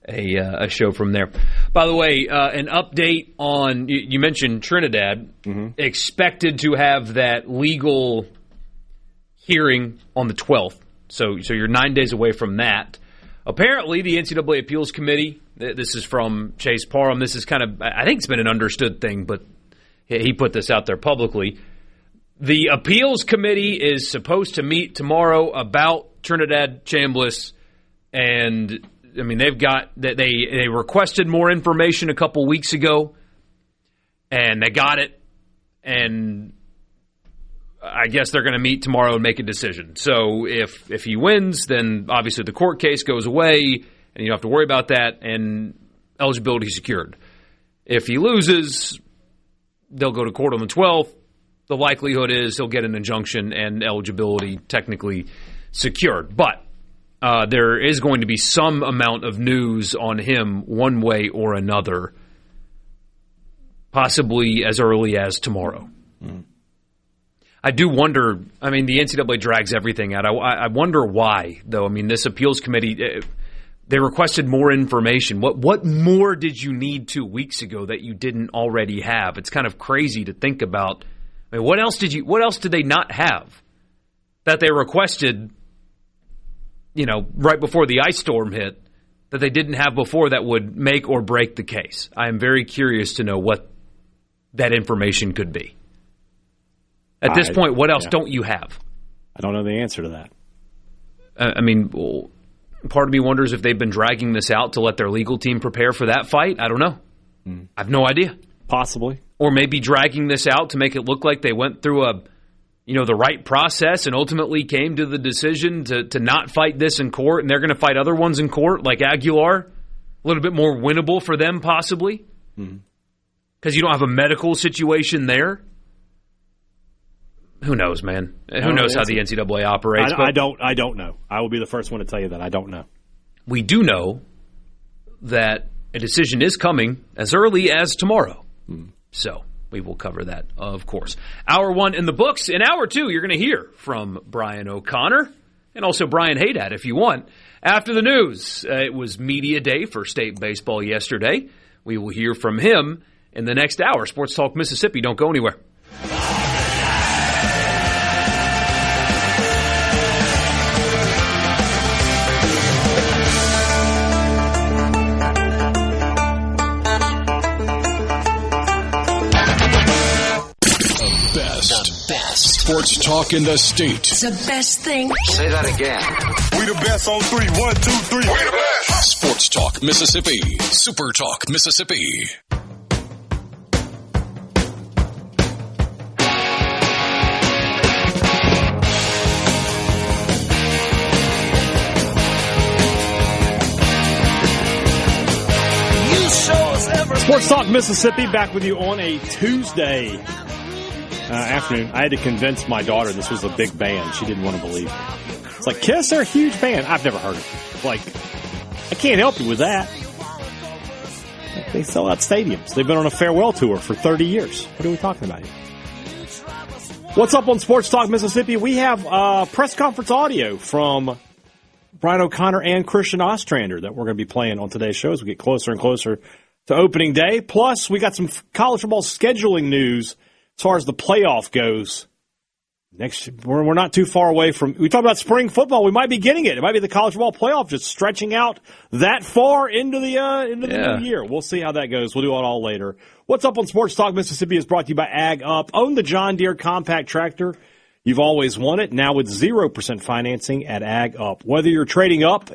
a show from there. By the way, an update on, you mentioned Trinidad, expected to have that legal hearing on the 12th. So you're 9 days away from that. Apparently, the NCAA Appeals Committee, this is from Chase Parham, this is kind of, I think it's been an understood thing, but he put this out there publicly. The Appeals Committee is supposed to meet tomorrow about Trinidad Chambliss, and they requested more information a couple weeks ago, and they got it, and I guess they're going to meet tomorrow and make a decision. So if he wins, then obviously the court case goes away, and you don't have to worry about that, and eligibility secured. If he loses, they'll go to court on the 12th. The likelihood is he'll get an injunction and eligibility technically secured. But there is going to be some amount of news on him one way or another, possibly as early as tomorrow. I do wonder, I mean, the NCAA drags everything out. I wonder why, though. I mean, this appeals committee, they requested more information. What more did you need 2 weeks ago that you didn't already have? It's kind of crazy to think about. I mean, what else did they not have that they requested, right before the ice storm hit, that they didn't have before that would make or break the case? I am very curious to know what that information could be. At this point, what else don't you have? I don't know the answer to that. I mean, part of me wonders if they've been dragging this out to let their legal team prepare for that fight. I don't know. I have no idea. Possibly. Or maybe dragging this out to make it look like they went through the right process and ultimately came to the decision to not fight this in court, and they're going to fight other ones in court, like Aguilar. A little bit more winnable for them, possibly. Because you don't have a medical situation there. Who knows, man? Who knows how the NCAA operates? I don't know. I will be the first one to tell you that. I don't know. We do know that a decision is coming as early as tomorrow. So we will cover that, of course. Hour 1 in the books. In Hour 2, you're going to hear from Brian O'Connor and also Brian Hadad if you want. After the news, it was media day for state baseball yesterday. We will hear from him in the next hour. Sports Talk Mississippi. Don't go anywhere. Best sports talk in the state. It's the best thing. Say that again. We the best on 3. 1, 2, 3. We the best. Sports Talk Mississippi. Super Talk Mississippi. Sports Talk Mississippi, back with you on a Tuesday afternoon. I had to convince my daughter this was a big band. She didn't want to believe it. It's like, Kiss are a huge band. I've never heard it. Like, I can't help you with that. They sell out stadiums. They've been on a farewell tour for 30 years. What are we talking about here? What's up on Sports Talk Mississippi? We have press conference audio from Brian O'Connor and Christain Ostrander that we're going to be playing on today's show as we get closer and closer to opening day. Plus, we got some college football scheduling news as far as the playoff goes. We're not too far away from. We talk about spring football. We might be getting it. It might be the college football playoff just stretching out that far into the new year. We'll see how that goes. We'll do it all later. What's up on Sports Talk Mississippi is brought to you by Ag Up. Own the John Deere compact tractor you've always wanted. Now with 0% financing at Ag Up. Whether you're trading up,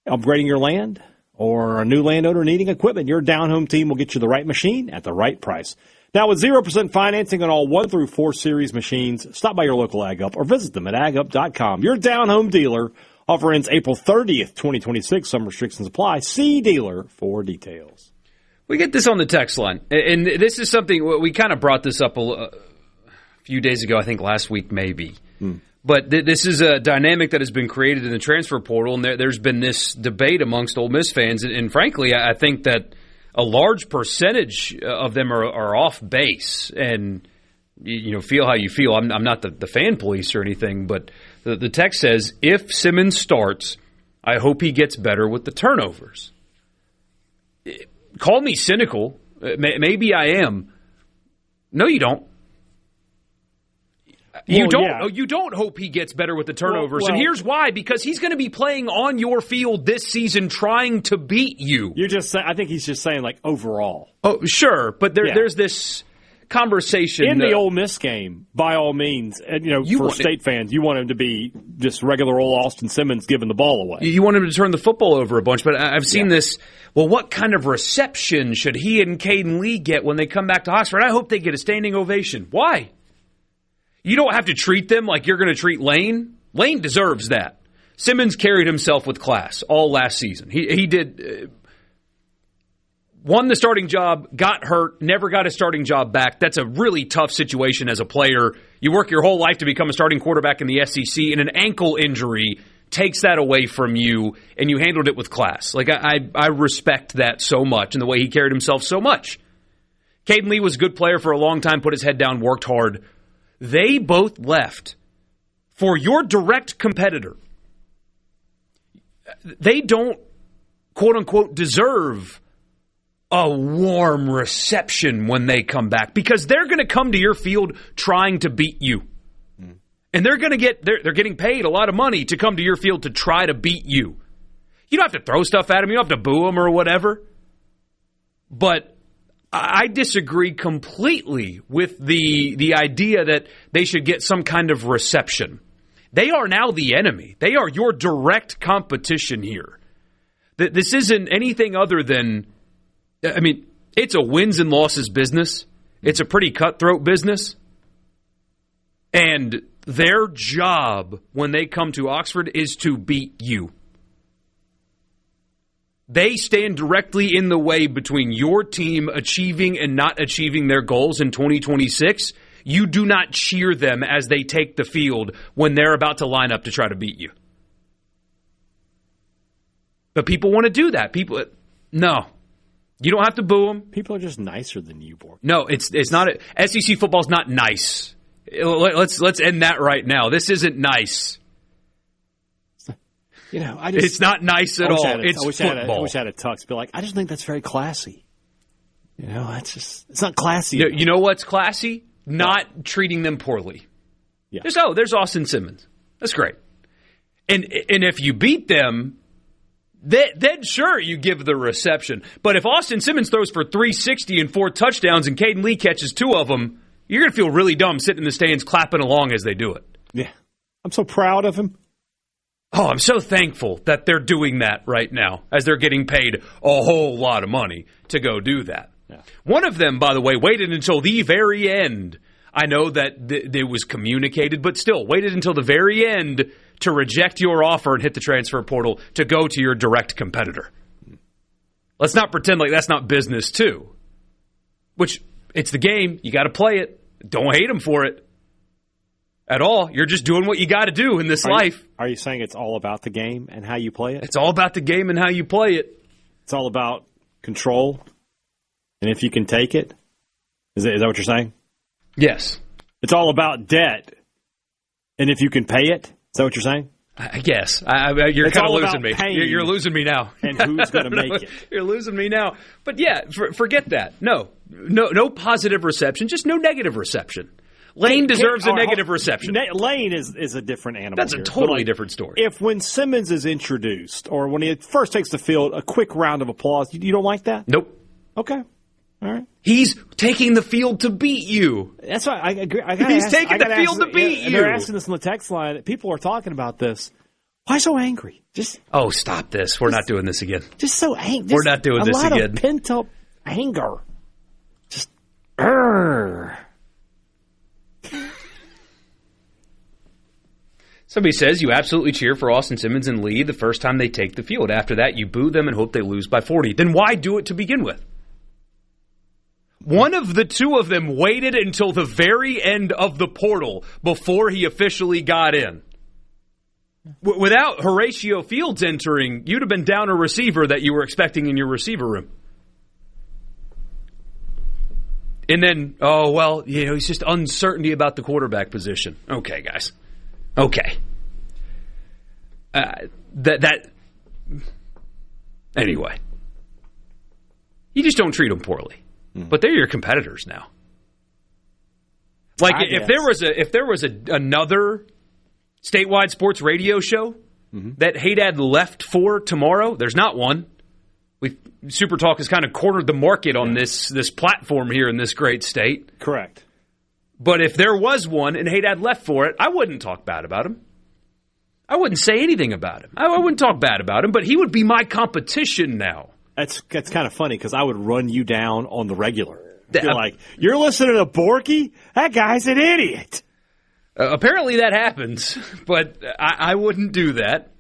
upgrading your land, or a new landowner needing equipment, your down-home team will get you the right machine at the right price. Now, with 0% financing on all 1 through 4 series machines, stop by your local Ag Up or visit them at agup.com. Your down-home dealer. Offer ends April 30th, 2026. Some restrictions apply. See dealer for details. We get this on the text line, and this is something we kind of brought this up a few days ago, I think last week maybe. But this is a dynamic that has been created in the transfer portal, and there's been this debate amongst Ole Miss fans. And frankly, I think that a large percentage of them are off base. And, feel how you feel. I'm not the fan police or anything, but the text says, if Simmons starts, I hope he gets better with the turnovers. Call me cynical. Maybe I am. No, you don't. You don't hope he gets better with the turnovers. And here's why. Because he's going to be playing on your field this season trying to beat you. I think he's just saying, like, overall. Oh, sure. But there's this conversation. In the Ole Miss game, by all means, and, for state fans, you want him to be just regular old Austin Simmons giving the ball away. You want him to turn the football over a bunch. But I've seen this, what kind of reception should he and Caden Lee get when they come back to Oxford? I hope they get a standing ovation. Why? You don't have to treat them like you're going to treat Lane. Lane deserves that. Simmons carried himself with class all last season. He did. Won the starting job, got hurt, never got a starting job back. That's a really tough situation as a player. You work your whole life to become a starting quarterback in the SEC, and an ankle injury takes that away from you, and you handled it with class. Like, I respect that so much and the way he carried himself so much. Caden Lee was a good player for a long time, put his head down, worked hard. They both left for your direct competitor. They don't, quote-unquote, deserve a warm reception when they come back because they're going to come to your field trying to beat you. And they're getting paid a lot of money to come to your field to try to beat you. You don't have to throw stuff at them. You don't have to boo them or whatever. But I disagree completely with the idea that they should get some kind of reception. They are now the enemy. They are your direct competition here. This isn't anything other than, I mean, it's a wins and losses business. It's a pretty cutthroat business. And their job when they come to Oxford is to beat you. They stand directly in the way between your team achieving and not achieving their goals in 2026. You do not cheer them as they take the field when they're about to line up to try to beat you. But people want to do that. No. You don't have to boo them. People are just nicer than you, Bork. No, it's not. SEC football's not nice. Let's end that right now. This isn't nice. It's not nice at all. It's football. I wish I had a tux. Be like, I just think that's very classy. It's not classy. You know what's classy? Not treating them poorly. Yeah. There's Austin Simmons. That's great. And if you beat them, then sure, you give the reception. But if Austin Simmons throws for 360 and 4 touchdowns and Caden Lee catches 2 of them, you're going to feel really dumb sitting in the stands clapping along as they do it. Yeah. I'm so proud of him. Oh, I'm so thankful that they're doing that right now as they're getting paid a whole lot of money to go do that. Yeah. One of them, by the way, waited until the very end. I know that it was communicated, but still waited until the very end to reject your offer and hit the transfer portal to go to your direct competitor. Let's not pretend like that's not business, too. Which, it's the game. You got to play it. Don't hate them for it at all. You're just doing what you got to do in this life. Are you saying it's all about the game and how you play it? It's all about the game and how you play it. It's all about control, and if you can take it? Is that what you're saying? Yes. It's all about debt, and if you can pay it? Is that what you're saying? I guess. You're kind of losing me. You're losing me now. And who's going to make it? You're losing me now. But yeah, forget that. No positive reception, just no negative reception. Lane deserves a negative reception. Lane is a different animal. That's a totally different story. If when Simmons is introduced or when he first takes the field, a quick round of applause, you don't like that? Nope. Okay. All right. He's taking the field to beat you. That's why I agree. He's taking the field to beat you. They're asking this on the text line. People are talking about this. Why so angry? Stop this. We're not doing this again. Just so angry. We're not doing this again. A lot of pent-up anger. Just, Somebody says you absolutely cheer for Austin Simmons and Lee the first time they take the field. After that, you boo them and hope they lose by 40. Then why do it to begin with? One of the two of them waited until the very end of the portal before he officially got in. Without Horatio Fields entering, you'd have been down a receiver that you were expecting in your receiver room. And then, it's just uncertainty about the quarterback position. Okay, guys. Okay. Anyway. You just don't treat them poorly. But they're your competitors now. Like if there was another statewide sports radio show that Hadad left for tomorrow, there's not one. SuperTalk has kind of cornered the market on this platform here in this great state. Correct. But if there was one and Hadad left for it, I wouldn't talk bad about him. I wouldn't say anything about him. I wouldn't talk bad about him, but he would be my competition now. That's kind of funny because I would run you down on the regular. You're like, you're listening to Borkey? That guy's an idiot. Apparently that happens, but I wouldn't do that.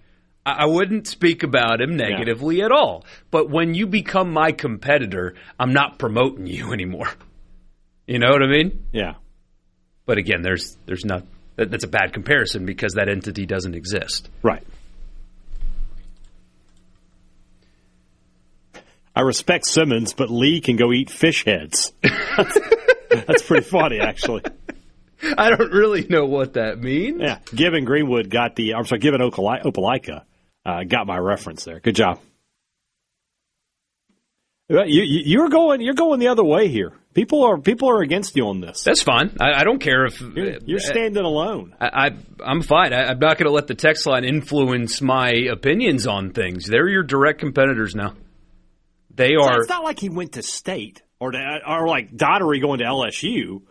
I wouldn't speak about him negatively at all. But when you become my competitor, I'm not promoting you anymore. You know what I mean? Yeah. But again, there's not. That's a bad comparison because that entity doesn't exist. Right. I respect Simmons, but Lee can go eat fish heads. That's pretty funny, actually. I don't really know what that means. Yeah, Given Greenwood got the. I'm sorry, Given Opelika got my reference there. Good job. You're going the other way here. People are against you on this. That's fine. I don't care if you're standing alone. I'm fine. I'm not going to let the text line influence my opinions on things. They're your direct competitors now. They are. It's not like he went to State or like Daughtery going to LSU.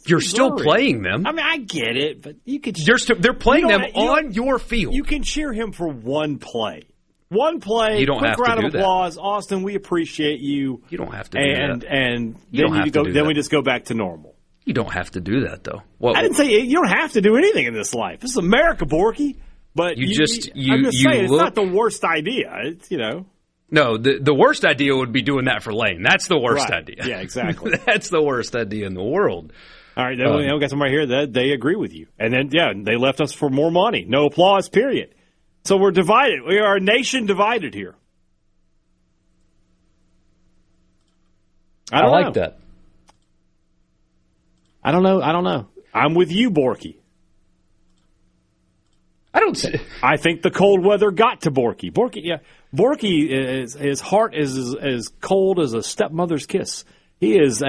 You're still playing them. I mean, I get it, but you could. They're playing them on your field. You can cheer him for one play. One play. You don't have to do that. Quick round of applause, Austin. We appreciate you. You don't have to do that. And then we just go back to normal. You don't have to do that, though. I didn't say you don't have to do anything in this life. This is America, Borkey. But I'm just saying it's not the worst idea. It's No, the worst idea would be doing that for Lane. That's the worst idea. Yeah, exactly. That's the worst idea in the world. All right, we got somebody here that they agree with you. And then, they left us for more money. No applause, period. So we're divided. We are a nation divided here. I like that. I don't know. I'm with you, Borkey. I think the cold weather got to Borkey. Borkey, his heart is as cold as a stepmother's kiss. He is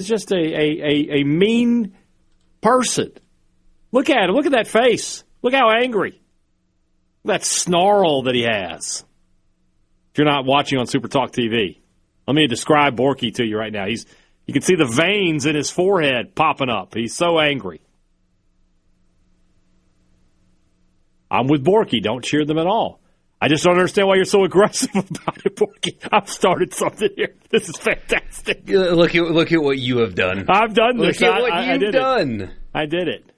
just a mean person. Look at him. Look at that face. Look how angry. That snarl that he has. If you're not watching on SuperTalk TV, let me describe Borkey to you right now. You can see the veins in his forehead popping up. He's so angry. I'm with Borkey. Don't cheer them at all. I just don't understand why you're so aggressive about it, Borkey. I've started something here. This is fantastic. Look at what you have done. I've done this. Look at what you've done. I did it.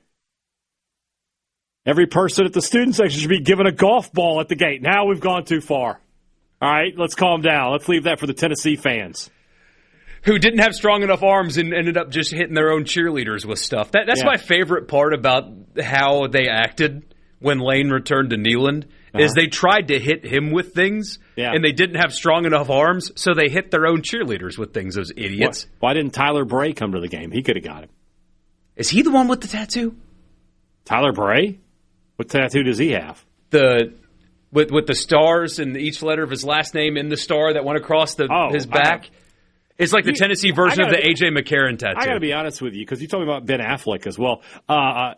Every person at the student section should be given a golf ball at the gate. Now we've gone too far. All right, let's calm down. Let's leave that for the Tennessee fans. Who didn't have strong enough arms and ended up just hitting their own cheerleaders with stuff. That's my favorite part about how they acted when Lane returned to Neyland, is they tried to hit him with things, and they didn't have strong enough arms, so they hit their own cheerleaders with things, those idiots. Why didn't Tyler Bray come to the game? He could have got him. Is he the one with the tattoo? Tyler Bray? What tattoo does he have? With the stars and each letter of his last name in the star that went across his back? It's like the Tennessee version of the A.J. McCarron tattoo. I got to be honest with you, because you told me about Ben Affleck as well. I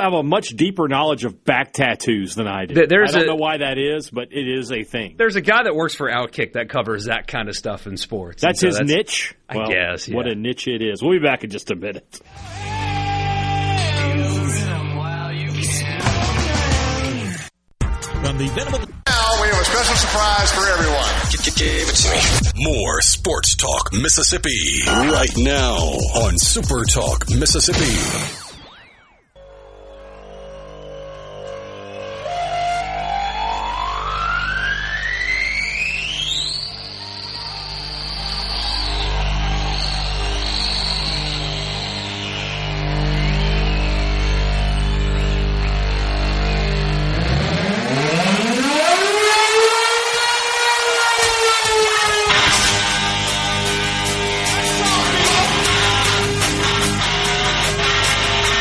have a much deeper knowledge of back tattoos than I do. I don't know why that is, but it is a thing. There's a guy that works for Outkick that covers that kind of stuff in sports. That's his niche? I guess, yeah. What a niche it is. We'll be back in just a minute. Now we have a special surprise for everyone. Give it to me. More Sports Talk Mississippi right now on Super Talk Mississippi.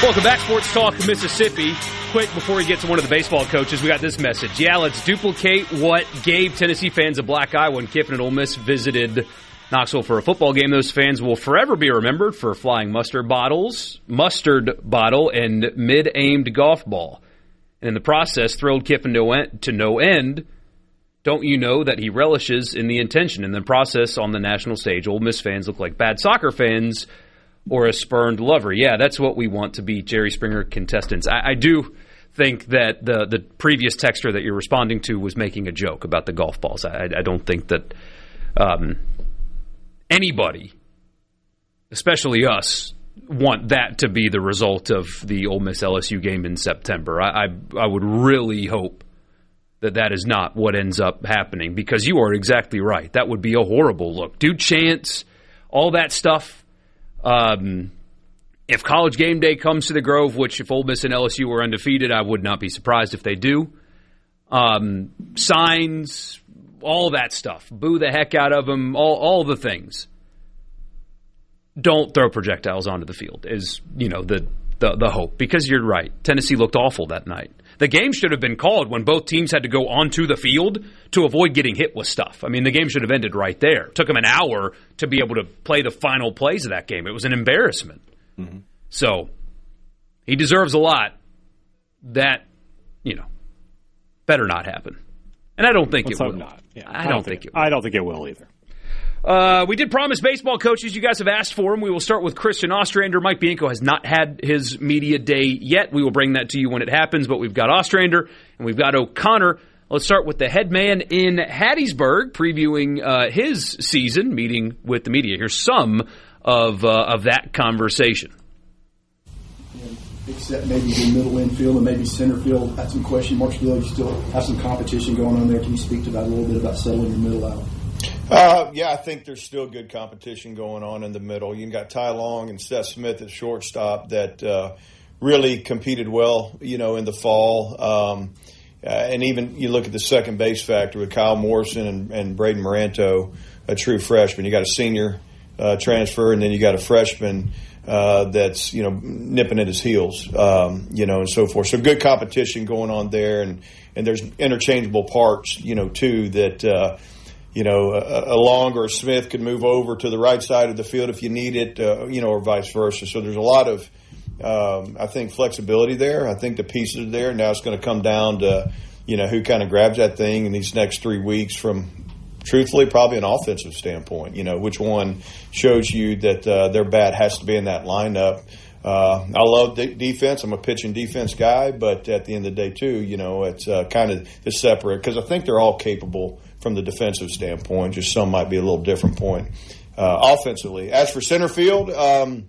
Welcome back, Sports Talk Mississippi. Quick, before we get to one of the baseball coaches, we got this message. Yeah, let's duplicate what gave Tennessee fans a black eye when Kiffin and Ole Miss visited Knoxville for a football game. Those fans will forever be remembered for flying mustard bottle, and mid-aimed golf ball. And in the process, thrilled Kiffin to no end. Don't you know that he relishes in the intention? In the process, on the national stage, Ole Miss fans look like bad soccer fans or a spurned lover. Yeah, that's what we want to be, Jerry Springer contestants. I do think that the previous texter that you're responding to was making a joke about the golf balls. I don't think that anybody, especially us, want that to be the result of the Ole Miss LSU game in September. I would really hope that is not what ends up happening, because you are exactly right. That would be a horrible look. Dude chants, all that stuff. If College Game Day comes to the Grove, which if Ole Miss and LSU were undefeated, I would not be surprised if they do. Signs, all that stuff. Boo the heck out of them, all the things. Don't throw projectiles onto the field is, the the hope, because you're right. Tennessee looked awful that night. The game should have been called when both teams had to go onto the field to avoid getting hit with stuff. I mean, the game should have ended right there. It took them an hour to be able to play the final plays of that game. It was an embarrassment. Mm-hmm. So he deserves a lot. That, better not happen. And I don't think it will. Not. Yeah, I don't think it will. I don't think it will either. We did promise baseball coaches. You guys have asked for them. We will start with Christain Ostrander. Mike Bianco has not had his media day yet. We will bring that to you when it happens, but we've got Ostrander and we've got O'Connor. Let's start with the head man in Hattiesburg, previewing his season, meeting with the media. Here's some of that conversation. Except maybe the middle infield and maybe center field had some question marks. You still have some competition going on there. Can you speak to that a little bit about settling your middle out? Yeah, I think there's still good competition going on in the middle. You got Ty Long and Seth Smith at shortstop that really competed well, in the fall. And even you look at the second base factor with Kyle Morrison and Braden Moranto, a true freshman. You got a senior transfer, and then you got a freshman that's nipping at his heels, and so forth. So good competition going on there, and there's interchangeable parts, too, that. A Long or a Smith could move over to the right side of the field if you need it, or vice versa. So there's a lot of, I think, flexibility there. I think the pieces are there. Now it's going to come down to, who kind of grabs that thing in these next 3 weeks from, truthfully, probably an offensive standpoint, which one shows you that their bat has to be in that lineup. I love defense. I'm a pitching defense guy, but at the end of the day, too, it's kind of separate because I think they're all capable from the defensive standpoint. Just some might be a little different point offensively. As for center field, I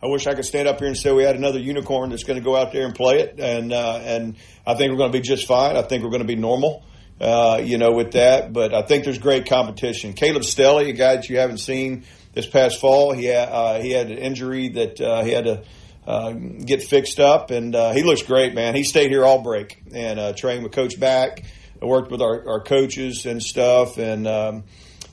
wish I could stand up here and say we had another unicorn that's going to go out there and play it, and I think we're going to be just fine. I think we're going to be normal, with that. But I think there's great competition. Caleb Stelly, a guy that you haven't seen this past fall, he had an injury that he had to get fixed up, and he looks great, man. He stayed here all break and trained with Coach Back. I worked with our coaches and stuff, and,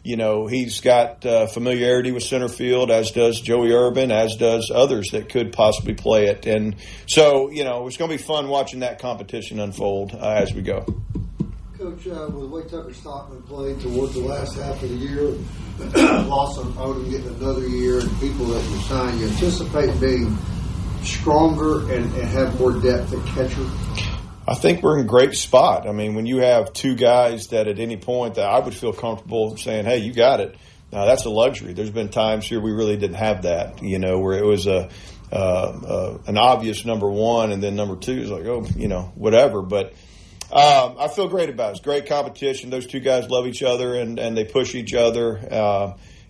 he's got familiarity with center field, as does Joey Urban, as does others that could possibly play it. And so, it's going to be fun watching that competition unfold as we go. Coach, with the way Tucker Stockman played towards the last half of the year, lost on Odom getting another year, and people that you sign, you anticipate being stronger and have more depth at catcher? I think we're in a great spot. I mean, when you have two guys that at any point that I would feel comfortable saying, hey, you got it, that's a luxury. There's been times here we really didn't have that, where it was an obvious number one, and then number two is like, whatever. But I feel great about it. It's great competition. Those two guys love each other, and they push each other,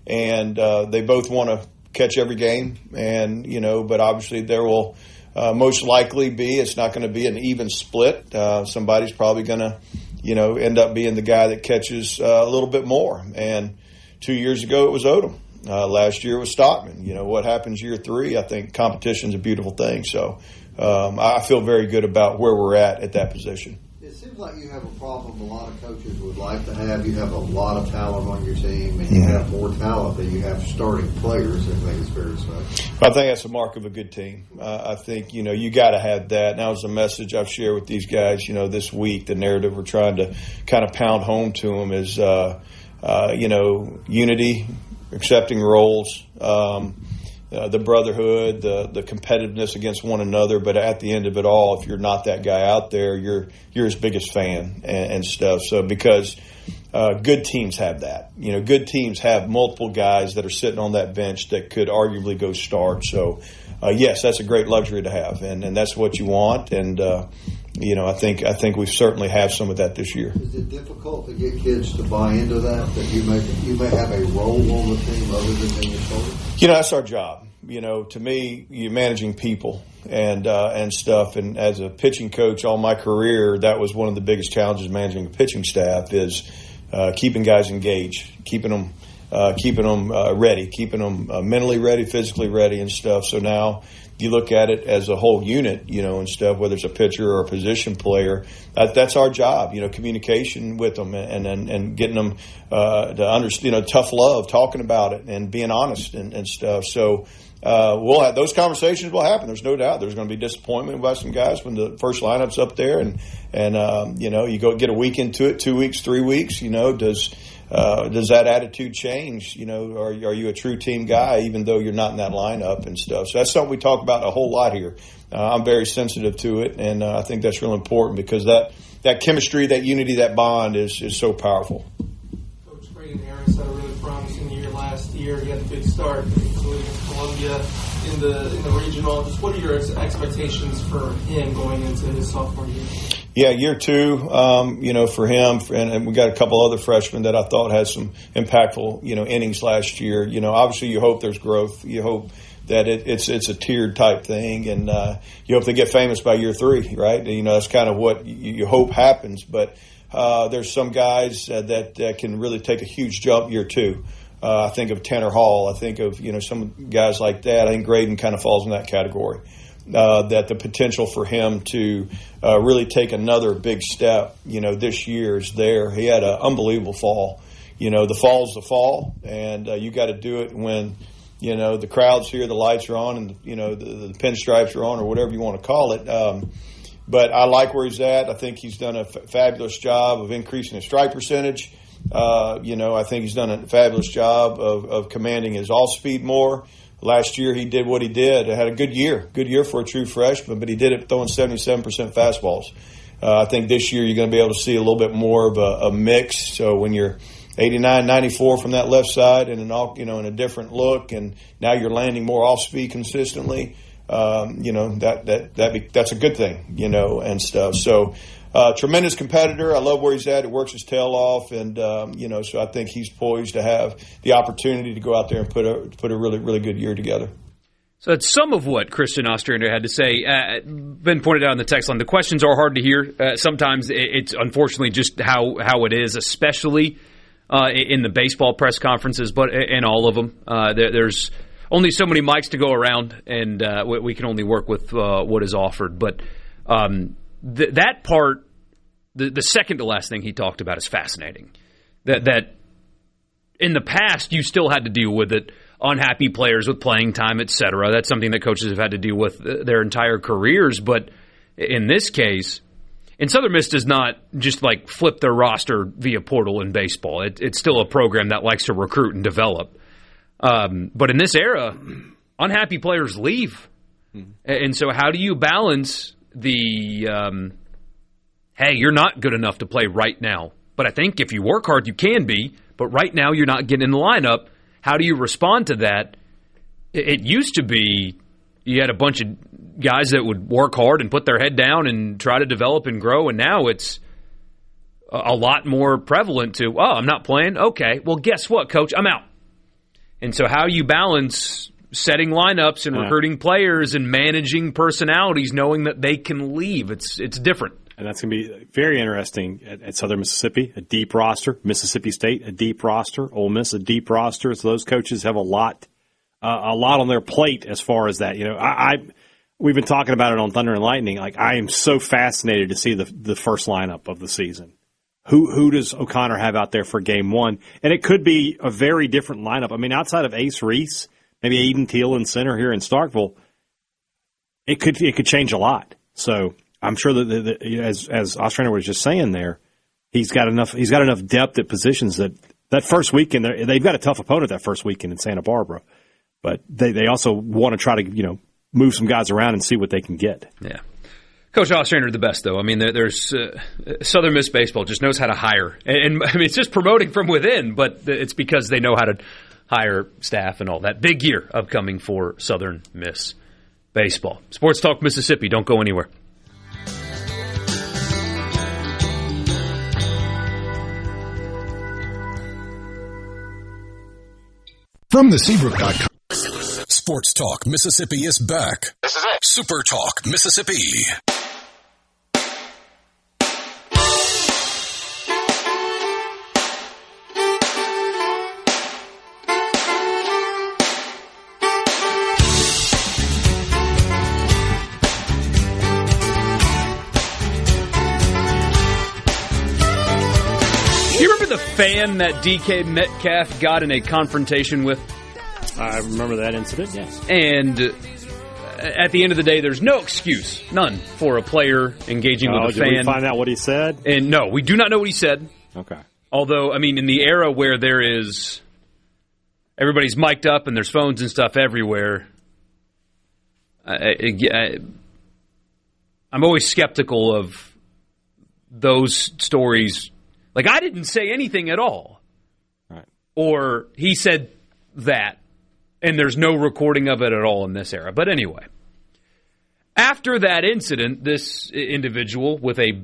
and they both want to catch every game. And, but obviously there will most likely be, it's not going to be an even split. Somebody's probably going to, end up being the guy that catches a little bit more. And 2 years ago it was Odom. Last year it was Stockman. What happens year three, I think competition's a beautiful thing. So I feel very good about where we're at that position. It seems like you have a problem a lot of coaches would like to have. You have a lot of talent on your team, and you have more talent than you have starting players. I think it's fair to say. I think that's a mark of a good team. I think, you got to have that. And that was a message I've shared with these guys, this week. The narrative we're trying to kind of pound home to them is, unity, accepting roles, the brotherhood, the competitiveness against one another. But at the end of it all, if you're not that guy out there, you're his biggest fan and stuff. So because good teams have that. Good teams have multiple guys that are sitting on that bench that could arguably go start. So, yes, that's a great luxury to have, and that's what you want. And I think we certainly have some of that this year. Is it difficult to get kids to buy into that you may have a role on the team other than being a starter? That's our job. To me, you're managing people and stuff. And as a pitching coach all my career, that was one of the biggest challenges managing a pitching staff is keeping guys engaged, keeping them ready, keeping them mentally ready, physically ready and stuff. So now you look at it as a whole unit, and stuff, whether it's a pitcher or a position player, that's our job, communication with them and getting them to understand, tough love, talking about it and being honest and stuff. So we'll have those conversations will happen. There's no doubt. There's going to be disappointment by some guys when the first lineup's up there, and you go get a week into it, 2 weeks, 3 weeks. Does that attitude change? Are you a true team guy even though you're not in that lineup and stuff? So that's something we talk about a whole lot here. I'm very sensitive to it, and I think that's real important because that chemistry, that unity, that bond is so powerful. Coach Christain Harris had a really promising year last year. He had a big start, including Columbia in the regional. Just what are your expectations for him going into his sophomore year? Yeah, year two, for him, and we got a couple other freshmen that I thought had some impactful, innings last year. Obviously you hope there's growth. You hope that it's a tiered type thing, and you hope they get famous by year three, right? That's kind of what you hope happens. But there's some guys that can really take a huge jump year two. I think of Tanner Hall. I think of some guys like that. I think Graydon kind of falls in that category. That the potential for him to really take another big step, this year is there. He had an unbelievable fall. The fall's the fall, and you got to do it when the crowd's here, the lights are on, and the pinstripes are on, or whatever you want to call it. But I like where he's at. I think he's done a fabulous job of increasing his strike percentage. I think he's done a fabulous job of commanding his off speed more. Last year he did what he did. Had a good year for a true freshman, but he did it throwing 77% fastballs. I think this year you're going to be able to see a little bit more of a mix. So when you're 89, 94 from that left side and in a different look, and now you're landing more off speed consistently, that's a good thing, and stuff. So tremendous competitor. I love where he's at. He works his tail off, and so I think he's poised to have the opportunity to go out there and put a really, really good year together. So that's some of what Christain Ostrander had to say. Been pointed out in the text line. The questions are hard to hear. Sometimes it's unfortunately just how it is, especially in the baseball press conferences, but in all of them. There's only so many mics to go around, and we can only work with what is offered. But that part, the second to last thing he talked about is fascinating. That in the past you still had to deal with it, unhappy players with playing time, etc. That's something that coaches have had to deal with their entire careers. But in this case, and Southern Miss does not just like flip their roster via portal in baseball. It's still a program that likes to recruit and develop. But in this era, unhappy players leave. And so how do you balance the, hey, you're not good enough to play right now, but I think if you work hard, you can be, but right now you're not getting in the lineup. How do you respond to that? It used to be you had a bunch of guys that would work hard and put their head down and try to develop and grow, and now it's a lot more prevalent to, I'm not playing? Okay, well, guess what, coach? I'm out. And so how you balance setting lineups and recruiting players and managing personalities, knowing that they can leave, it's different. And that's going to be very interesting at Southern Mississippi, a deep roster. Mississippi State, a deep roster. Ole Miss, a deep roster. So those coaches have a lot on their plate as far as that. We've been talking about it on Thunder and Lightning. Like, I am so fascinated to see the first lineup of the season. Who does O'Connor have out there for game one? And it could be a very different lineup. I mean, outside of Ace Reese, maybe Aiden Teal in center here in Starkville, it could change a lot. So I'm sure that as Ostrander was just saying there, he's got enough depth at positions that first weekend they've got a tough opponent that first weekend in Santa Barbara, but they also want to try to move some guys around and see what they can get. Yeah. Coach Ostrander the best, though. I mean, there's Southern Miss baseball just knows how to hire. And I mean, it's just promoting from within, but it's because they know how to hire staff and all that. Big year upcoming for Southern Miss baseball. Sports Talk Mississippi. Don't go anywhere. From the Seabrook.com. Sports Talk Mississippi is back. This is it. Super Talk Mississippi. You remember the fan that DK Metcalf got in a confrontation with? I remember that incident, yes. And at the end of the day, there's no excuse, none, for a player engaging with a fan. Did we find out what he said? And no, we do not know what he said. Okay. Although, I mean, in the era where there is everybody's mic'd up and there's phones and stuff everywhere, I'm always skeptical of those stories. Like, I didn't say anything at all. Right. Or he said that, and there's no recording of it at all in this era. But anyway, after that incident, this individual with a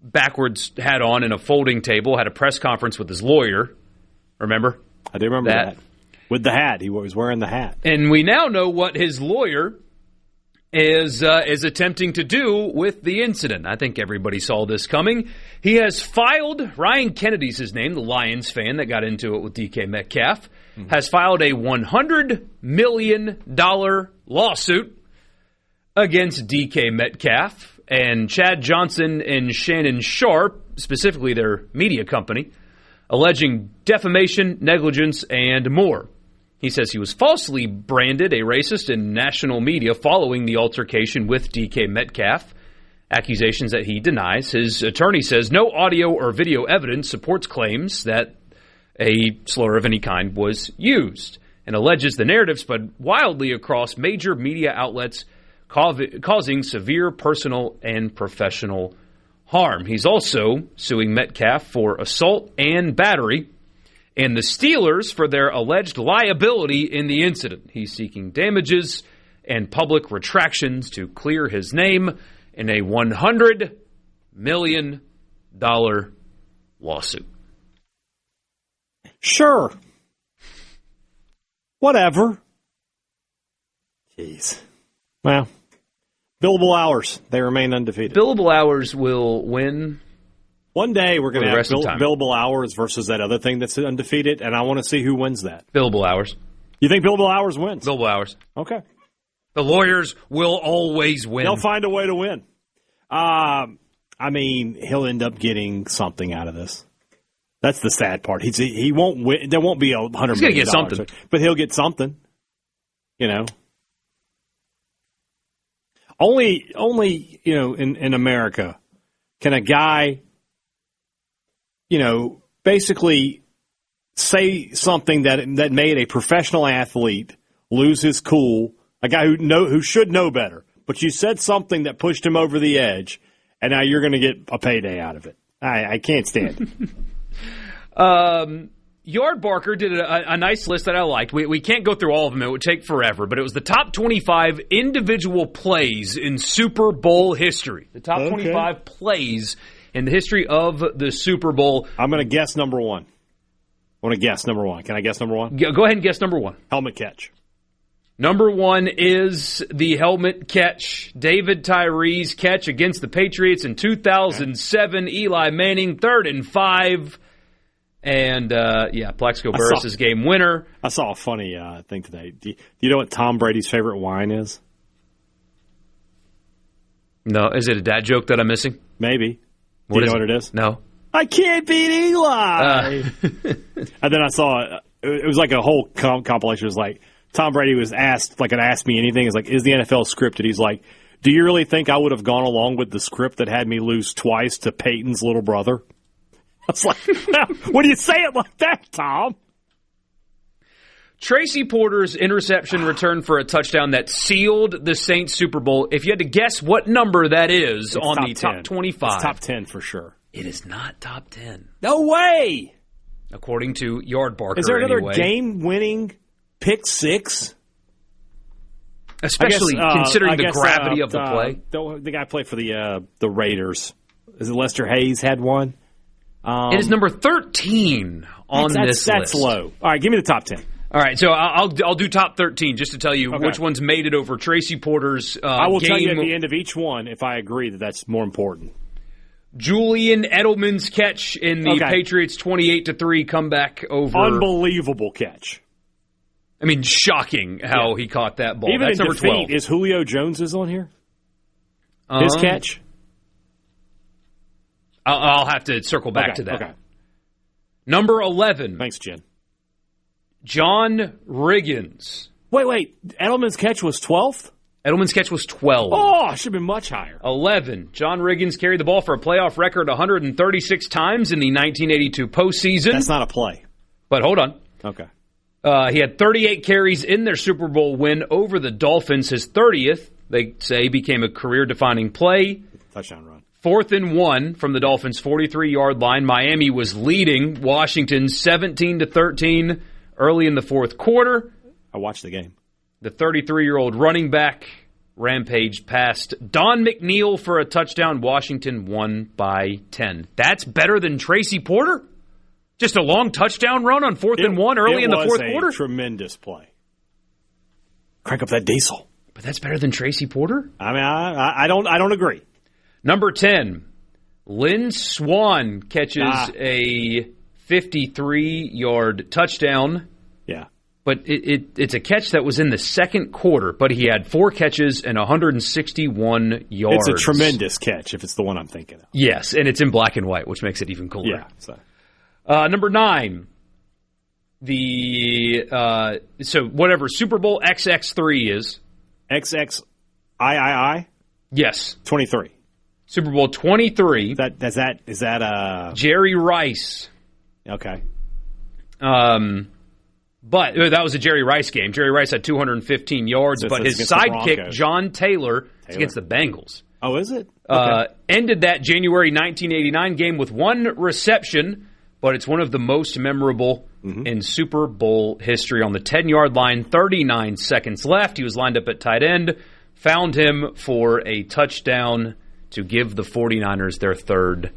backwards hat on and a folding table had a press conference with his lawyer. Remember? I do remember that. With the hat. He was wearing the hat. And we now know what his lawyer is attempting to do with the incident. I think everybody saw this coming. He has filed, Ryan Kennedy's his name, the Lions fan that got into it with DK Metcalf, has filed a $100 million lawsuit against DK Metcalf and Chad Johnson and Shannon Sharp, specifically their media company, alleging defamation, negligence, and more. He says he was falsely branded a racist in national media following the altercation with DK Metcalf, accusations that he denies. His attorney says no audio or video evidence supports claims that a slur of any kind was used, and alleges the narrative spread wildly across major media outlets, causing severe personal and professional harm. He's also suing Metcalf for assault and battery, and the Steelers for their alleged liability in the incident. He's seeking damages and public retractions to clear his name in a $100 million lawsuit. Sure. Whatever. Jeez. Well, billable hours. They remain undefeated. Billable hours will win. One day we're going to have billable hours versus that other thing that's undefeated, and I want to see who wins that. Billable hours. You think billable hours wins? Billable hours. Okay. The lawyers will always win. They'll find a way to win. I mean, he'll end up getting something out of this. That's the sad part. He won't win. There won't be $100 million. He's going to get something. But he'll get something. You know. Only in America can a guy, basically say something that made a professional athlete lose his cool, a guy who should know better, but you said something that pushed him over the edge, and now you're going to get a payday out of it. I can't stand it. Yardbarker did a nice list that I liked. We can't go through all of them. It would take forever. But it was the top 25 individual plays in Super Bowl history. The top 25 plays in the history of the Super Bowl. I'm going to guess number one. I want to guess number one. Can I guess number one? Go ahead and guess number one. Helmet catch. Number one is the helmet catch. David Tyree's catch against the Patriots in 2007. Eli Manning, 3rd and 5. And, Plaxico Burress' game winner. I saw a funny thing today. Do you know what Tom Brady's favorite wine is? No. Is it a dad joke that I'm missing? Maybe. Do you know what it is? No. I can't beat Eli! And then I saw, it was like a whole compilation. It was like, Tom Brady was asked, like an Ask Me Anything. It's like, is the NFL scripted? He's like, do you really think I would have gone along with the script that had me lose twice to Peyton's little brother? I was like, what do you say it like that, Tom? Tracy Porter's interception return for a touchdown that sealed the Saints Super Bowl. If you had to guess what number that is on the top 25. It's top 10 for sure. It is not top 10. No way! According to Yardbarker, is there another anyway. Game-winning pick six? Especially considering the gravity of the play. The guy played for the Raiders. Is it Lester Hayes had one? It is number 13 on this list. That's low. All right, give me the top 10. All right, so I'll do top 13 just to tell you which ones made it over Tracy Porter's I will tell you at the end of each one if I agree that that's more important. Julian Edelman's catch in the Patriots 28-3 comeback over. Unbelievable catch. I mean, shocking how he caught that ball. Even that's in number defeat, 12. Is Julio Jones on here? His catch? I'll have to circle back to that. Okay. Number 11. Thanks, Jen. John Riggins. Wait. Edelman's catch was 12th? Edelman's catch was 12. Oh, it should have been much higher. 11. John Riggins carried the ball for a playoff record 136 times in the 1982 postseason. That's not a play. But hold on. Okay. He had 38 carries in their Super Bowl win over the Dolphins. His 30th, they say, became a career-defining play. Touchdown run. 4th and 1 from the Dolphins' 43-yard line. Miami was leading Washington 17-13 early in the fourth quarter. I watched the game. The 33-year-old running back rampaged past Don McNeil for a touchdown. Washington won by 10. That's better than Tracy Porter? Just a long touchdown run on 4th and 1 early in the fourth quarter? It was a tremendous play. Crank up that diesel. But that's better than Tracy Porter? I mean, I don't agree. Number 10, Lynn Swann catches a 53-yard touchdown. Yeah. But it's a catch that was in the second quarter, but he had 4 catches and 161 yards. It's a tremendous catch if it's the one I'm thinking of. Yes, and it's in black and white, which makes it even cooler. Yeah. So. Number 9, so whatever Super Bowl XX3 is. XXIII? Yes. 23. Super Bowl 23. Is that Jerry Rice. Okay. But that was a Jerry Rice game. Jerry Rice had 215 yards, but his sidekick, John Taylor, is against the Bengals. Oh, is it? Okay. Ended that January 1989 game with 1 reception, but it's one of the most memorable in Super Bowl history. On the 10-yard line, 39 seconds left. He was lined up at tight end, found him for a touchdown to give the 49ers their 3rd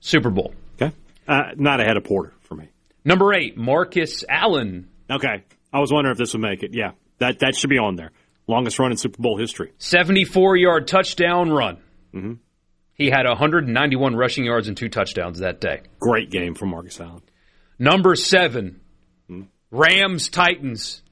Super Bowl. Okay. Not ahead of Porter for me. Number 8, Marcus Allen. Okay. I was wondering if this would make it. Yeah. That should be on there. Longest run in Super Bowl history. 74-yard touchdown run. Mm-hmm. He had 191 rushing yards and 2 touchdowns that day. Great game from Marcus Allen. Number 7, Rams-Titans.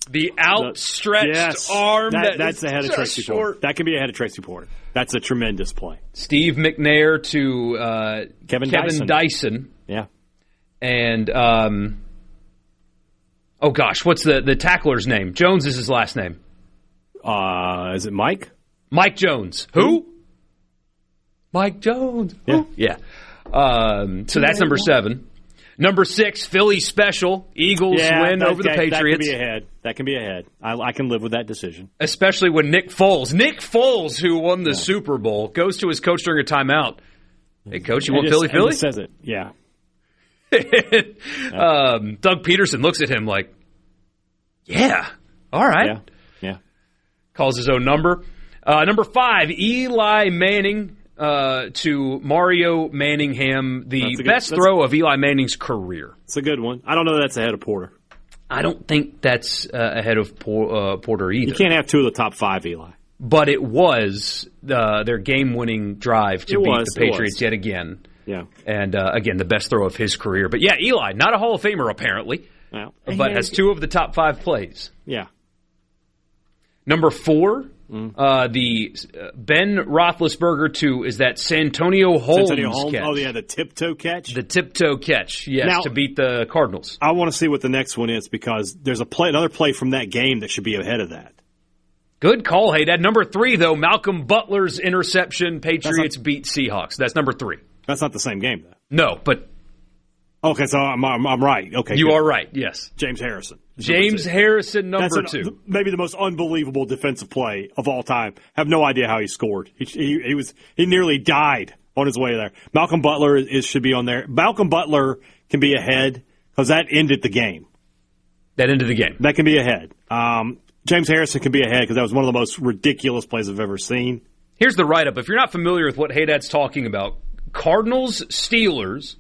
The outstretched arm that's ahead of Tracy Porter. That can be ahead of Tracy Porter. That's a tremendous play. Steve McNair to Kevin Dyson. Yeah. And, what's the tackler's name? Jones is his last name. Is it Mike? Mike Jones. Who? Mike Jones. Yeah. Yeah. So that's number 7. Number 6, Philly special. Eagles win over the Patriots. That can be ahead. I can live with that decision. Especially when Nick Foles, who won the Super Bowl, goes to his coach during a timeout. Hey, coach, you want Philly? He says it. Yeah. Doug Peterson looks at him like, yeah, all right. Yeah. Calls his own number. Number 5, Eli Manning to Mario Manningham, the best throw of Eli Manning's career. It's a good one. I don't know that that's ahead of Porter. I don't think that's ahead of Porter either. You can't have 2 of the top 5, Eli. But it was their game-winning drive to beat the Patriots yet again. Yeah. And, again, the best throw of his career. But, yeah, Eli, not a Hall of Famer apparently, but has 2 of the top 5 plays. Yeah. Number 4, the Ben Roethlisberger to is that Santonio Holmes catch. Oh, yeah, the tiptoe catch? The tiptoe catch, yes, now, to beat the Cardinals. I want to see what the next one is because there's another play from that game that should be ahead of that. Good call, Hadad. Number 3, though, Malcolm Butler's interception. Patriots beat Seahawks. That's number 3. That's not the same game, though. No, but... Okay, so I'm right. Okay, you are right, yes. James Harrison. Harrison, number 2. Maybe the most unbelievable defensive play of all time. Have no idea how he scored. He nearly died on his way there. Malcolm Butler should be on there. Malcolm Butler can be ahead because that ended the game. That ended the game. That can be ahead. James Harrison can be ahead because that was one of the most ridiculous plays I've ever seen. Here's the write-up. If you're not familiar with what Hadad's talking about, Cardinals-Steelers,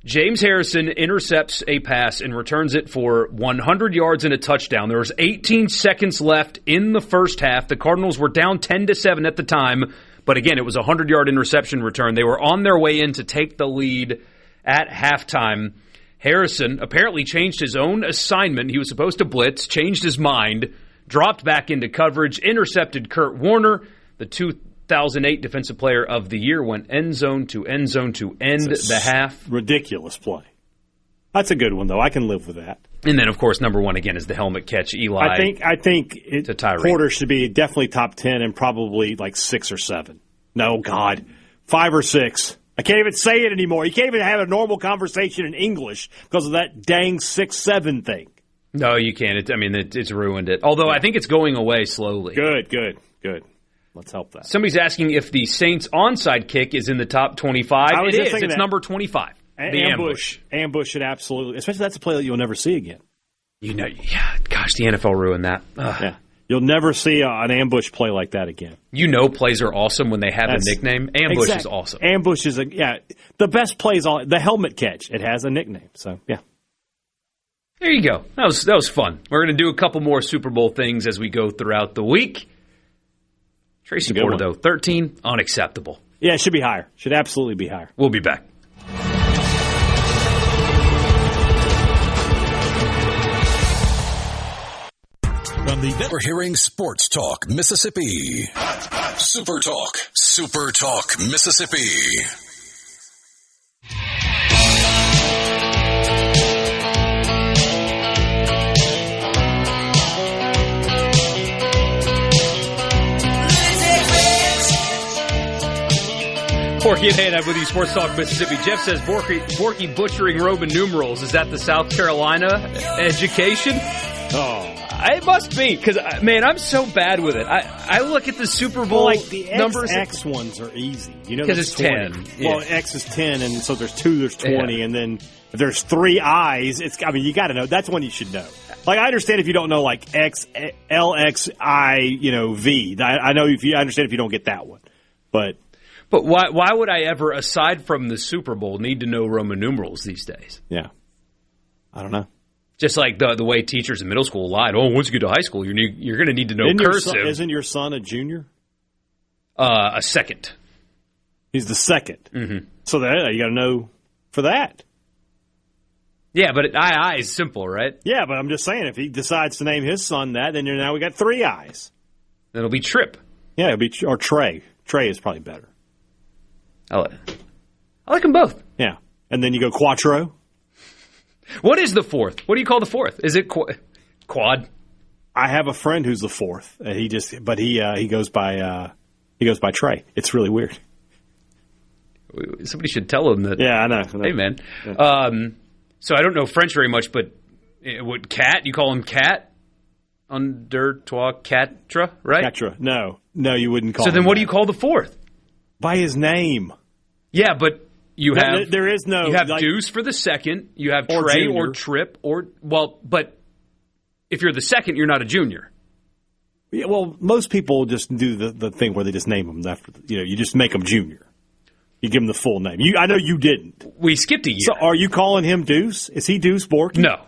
James Harrison intercepts a pass and returns it for 100 yards and a touchdown. There was 18 seconds left in the first half. The Cardinals were down 10-7 at the time, but again, it was a 100-yard interception return. They were on their way in to take the lead at halftime. Harrison apparently changed his own assignment. He was supposed to blitz, changed his mind, dropped back into coverage, intercepted Kurt Warner. The 2008 Defensive Player of the Year went end zone to end the half. Ridiculous play. That's a good one, though. I can live with that. And then, of course, number one again is the helmet catch. Eli. I think to Tyree. Porter should be definitely top 10 and probably like 6 or 7. No, God, 5 or 6. I can't even say it anymore. You can't even have a normal conversation in English because of that dang 6-7 thing. No, you can't. It's ruined it. Although I think it's going away slowly. Good. Let's help that. Somebody's asking if the Saints onside kick is in the top 25. It is. It's number 25. The ambush. Ambush should absolutely, especially that's a play that you'll never see again. Gosh, the NFL ruined that. Ugh. Yeah. You'll never see an ambush play like that again. Plays are awesome when they have a nickname. Ambush is awesome. Ambush is the best plays. The helmet catch, it has a nickname. So yeah. There you go. That was fun. We're going to do a couple more Super Bowl things as we go throughout the week. Tracy Porter, though, 13, unacceptable. Yeah, it should be higher. Should absolutely be higher. We'll be back. We're hearing Sports Talk Mississippi. Super Talk Mississippi. Borkey and Hadad with you, Sports Talk Mississippi. Jeff says Borkey butchering Roman numerals. Is that the South Carolina education? Oh. It must be, because, man, I'm so bad with it. I look at the Super Bowl the numbers. X ones are easy. Because it's 10. Yeah. Well, X is 10, and so there's 2, there's 20, and then if there's 3 I's, you got to know. That's one you should know. Like, I understand if you don't know, like, X, L, X, I, V. I know I understand if you don't get that one. But why would I ever, aside from the Super Bowl, need to know Roman numerals these days? Yeah. I don't know. Just like the way teachers in middle school lied. Oh, once you get to high school, you're going to need to know cursive. Isn't your son a junior? A second. He's the second. Mm-hmm. So you got to know for that. Yeah, but I is simple, right? Yeah, but I'm just saying, if he decides to name his son that, then now we got 3 I's. Then it'll be Trip. Yeah, it'll be or Trey. Trey is probably better. I like them both. Yeah, and then you go Quattro. What is the 4th? What do you call the 4th? Is it quad? I have a friend who's the 4th. He goes by Trey. It's really weird. Somebody should tell him that. Yeah, I know. Hey, man. Yeah. So I don't know French very much, but what cat? You call him Cat? Under toi quatre, right? Quatre. No, you wouldn't call. So him then, what that. do you call the 4th? By his name. Yeah, but. There is no. You have Deuce for the second. You have Trey or Trip but if you're the second, you're not a junior. Yeah, well, most people just do the thing where they just name them after. You just make them junior. You give them the full name. I know you didn't. We skipped a year. So are you calling him Deuce? Is he Deuce Borkey? No.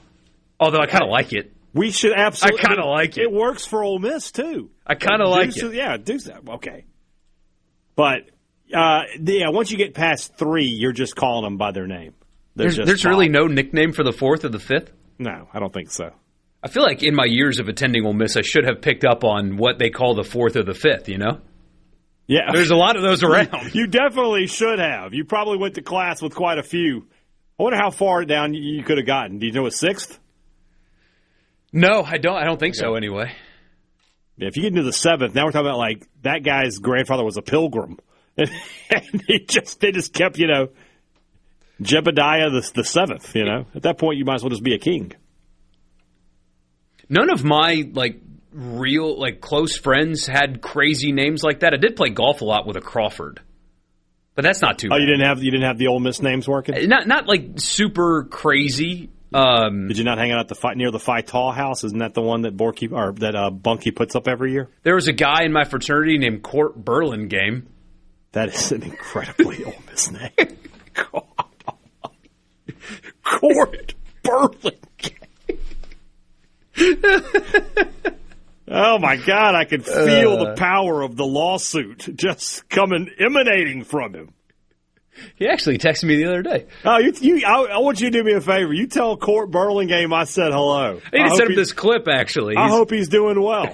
Although I kind of like it. We should absolutely. I kind of like it. It works for Ole Miss too. I kind of like it. Yeah, Deuce. Okay, but. Once you get past 3, you're just calling them by their name. There's really no nickname for the 4th or the 5th? No, I don't think so. I feel like in my years of attending Ole Miss, I should have picked up on what they call the 4th or the 5th, Yeah. There's a lot of those around. You definitely should have. You probably went to class with quite a few. I wonder how far down you could have gotten. Do you know a 6th? No, I don't. I don't think so anyway. Yeah, if you get into the 7th, now we're talking about like that guy's grandfather was a pilgrim. And they just kept, Jebediah the 7th, At that point, you might as well just be a king. None of my, real, close friends had crazy names like that. I did play golf a lot with a Crawford. But that's not too bad. Oh, you didn't have the Ole Miss names working? Not super crazy. Did you not hang out at near the Phi Tau house? Isn't that the one that Borkey or that Bunky puts up every year? There was a guy in my fraternity named Court Burlingame. That is an incredibly Ole Miss name. God almighty. Court Burlingame. Oh, my God. I can feel the power of the lawsuit just emanating from him. He actually texted me the other day. Oh, I want you to do me a favor. You tell Court Burlingame I said hello. I need to send him this clip, actually. I hope he's doing well.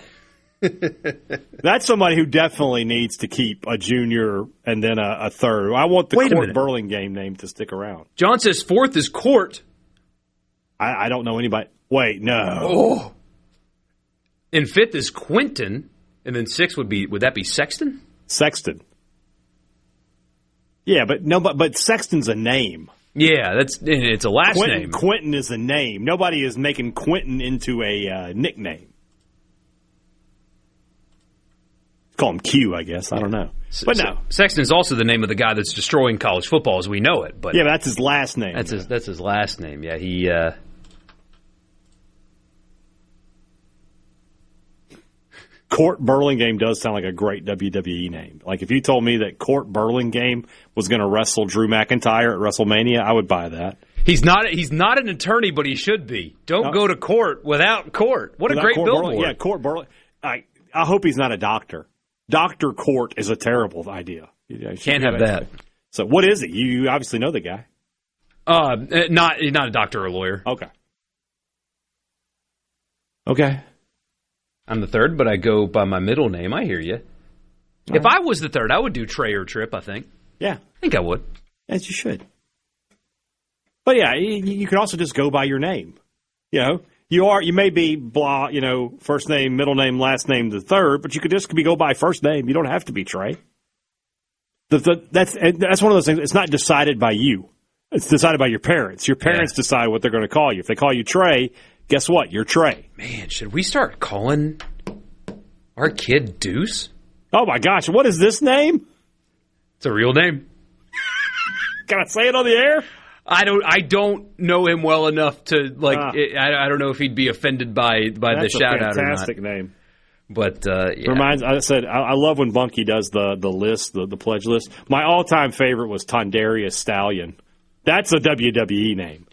That's somebody who definitely needs to keep a junior and then a third. I want the Court Burlingame name to stick around. John says 4th is Court. I don't know anybody. Wait, no. Oh. And 5th is Quentin, and then 6th would that be Sexton? Sexton. Yeah, but Sexton's a name. Yeah, it's a last name. Quentin is a name. Nobody is making Quentin into a nickname. Call him Q, I guess. I don't know. But no. Sexton's also the name of the guy that's destroying college football as we know it. But yeah, but that's his last name. That's his last name. Yeah, he. Court Burlingame does sound like a great WWE name. Like, if you told me that Court Burlingame was going to wrestle Drew McIntyre at WrestleMania, I would buy that. He's not an attorney, but he should be. Don't go to court without Court. What a great billboard. Yeah, Court Burlingame. I hope he's not a doctor. Dr. Court is a terrible idea. Can't have that. So what is it? You obviously know the guy. Not a doctor or a lawyer. Okay. I'm the third, but I go by my middle name. I hear you. If I was the third, I would do Trey or Trip, I think. Yeah. I think I would. As you should. But yeah, you can also just go by your name. You may be blah, first name, middle name, last name, the third, but you could just go by first name. You don't have to be Trey. That's one of those things. It's not decided by you. It's decided by your parents. Your parents decide what they're going to call you. If they call you Trey, guess what? You're Trey. Man, should we start calling our kid Deuce? Oh my gosh, what is this name? It's a real name. Can I say it on the air? I don't know him well enough to I don't know if he'd be offended by the shout out or not. That's a fantastic name. But I love when Bunky does the list, the pledge list. My all-time favorite was Tondarius Stallion. That's a WWE name.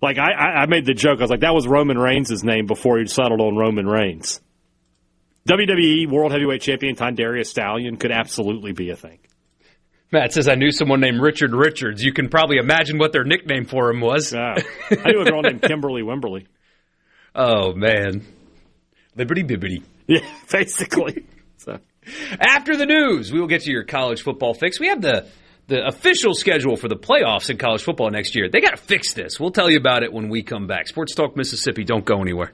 Like, I made the joke. I was like, that was Roman Reigns' name before he settled on Roman Reigns. WWE World Heavyweight Champion Tondarius Stallion could absolutely be a thing. Matt says, I knew someone named Richard Richards. You can probably imagine what their nickname for him was. I knew a girl named Kimberly Wimberly. Oh, man. Liberty bibbity. Yeah, basically. So. After the news, we will get to your college football fix. We have the official schedule for the playoffs in college football next year. They got to fix this. We'll tell you about it when we come back. Sports Talk Mississippi. Don't go anywhere.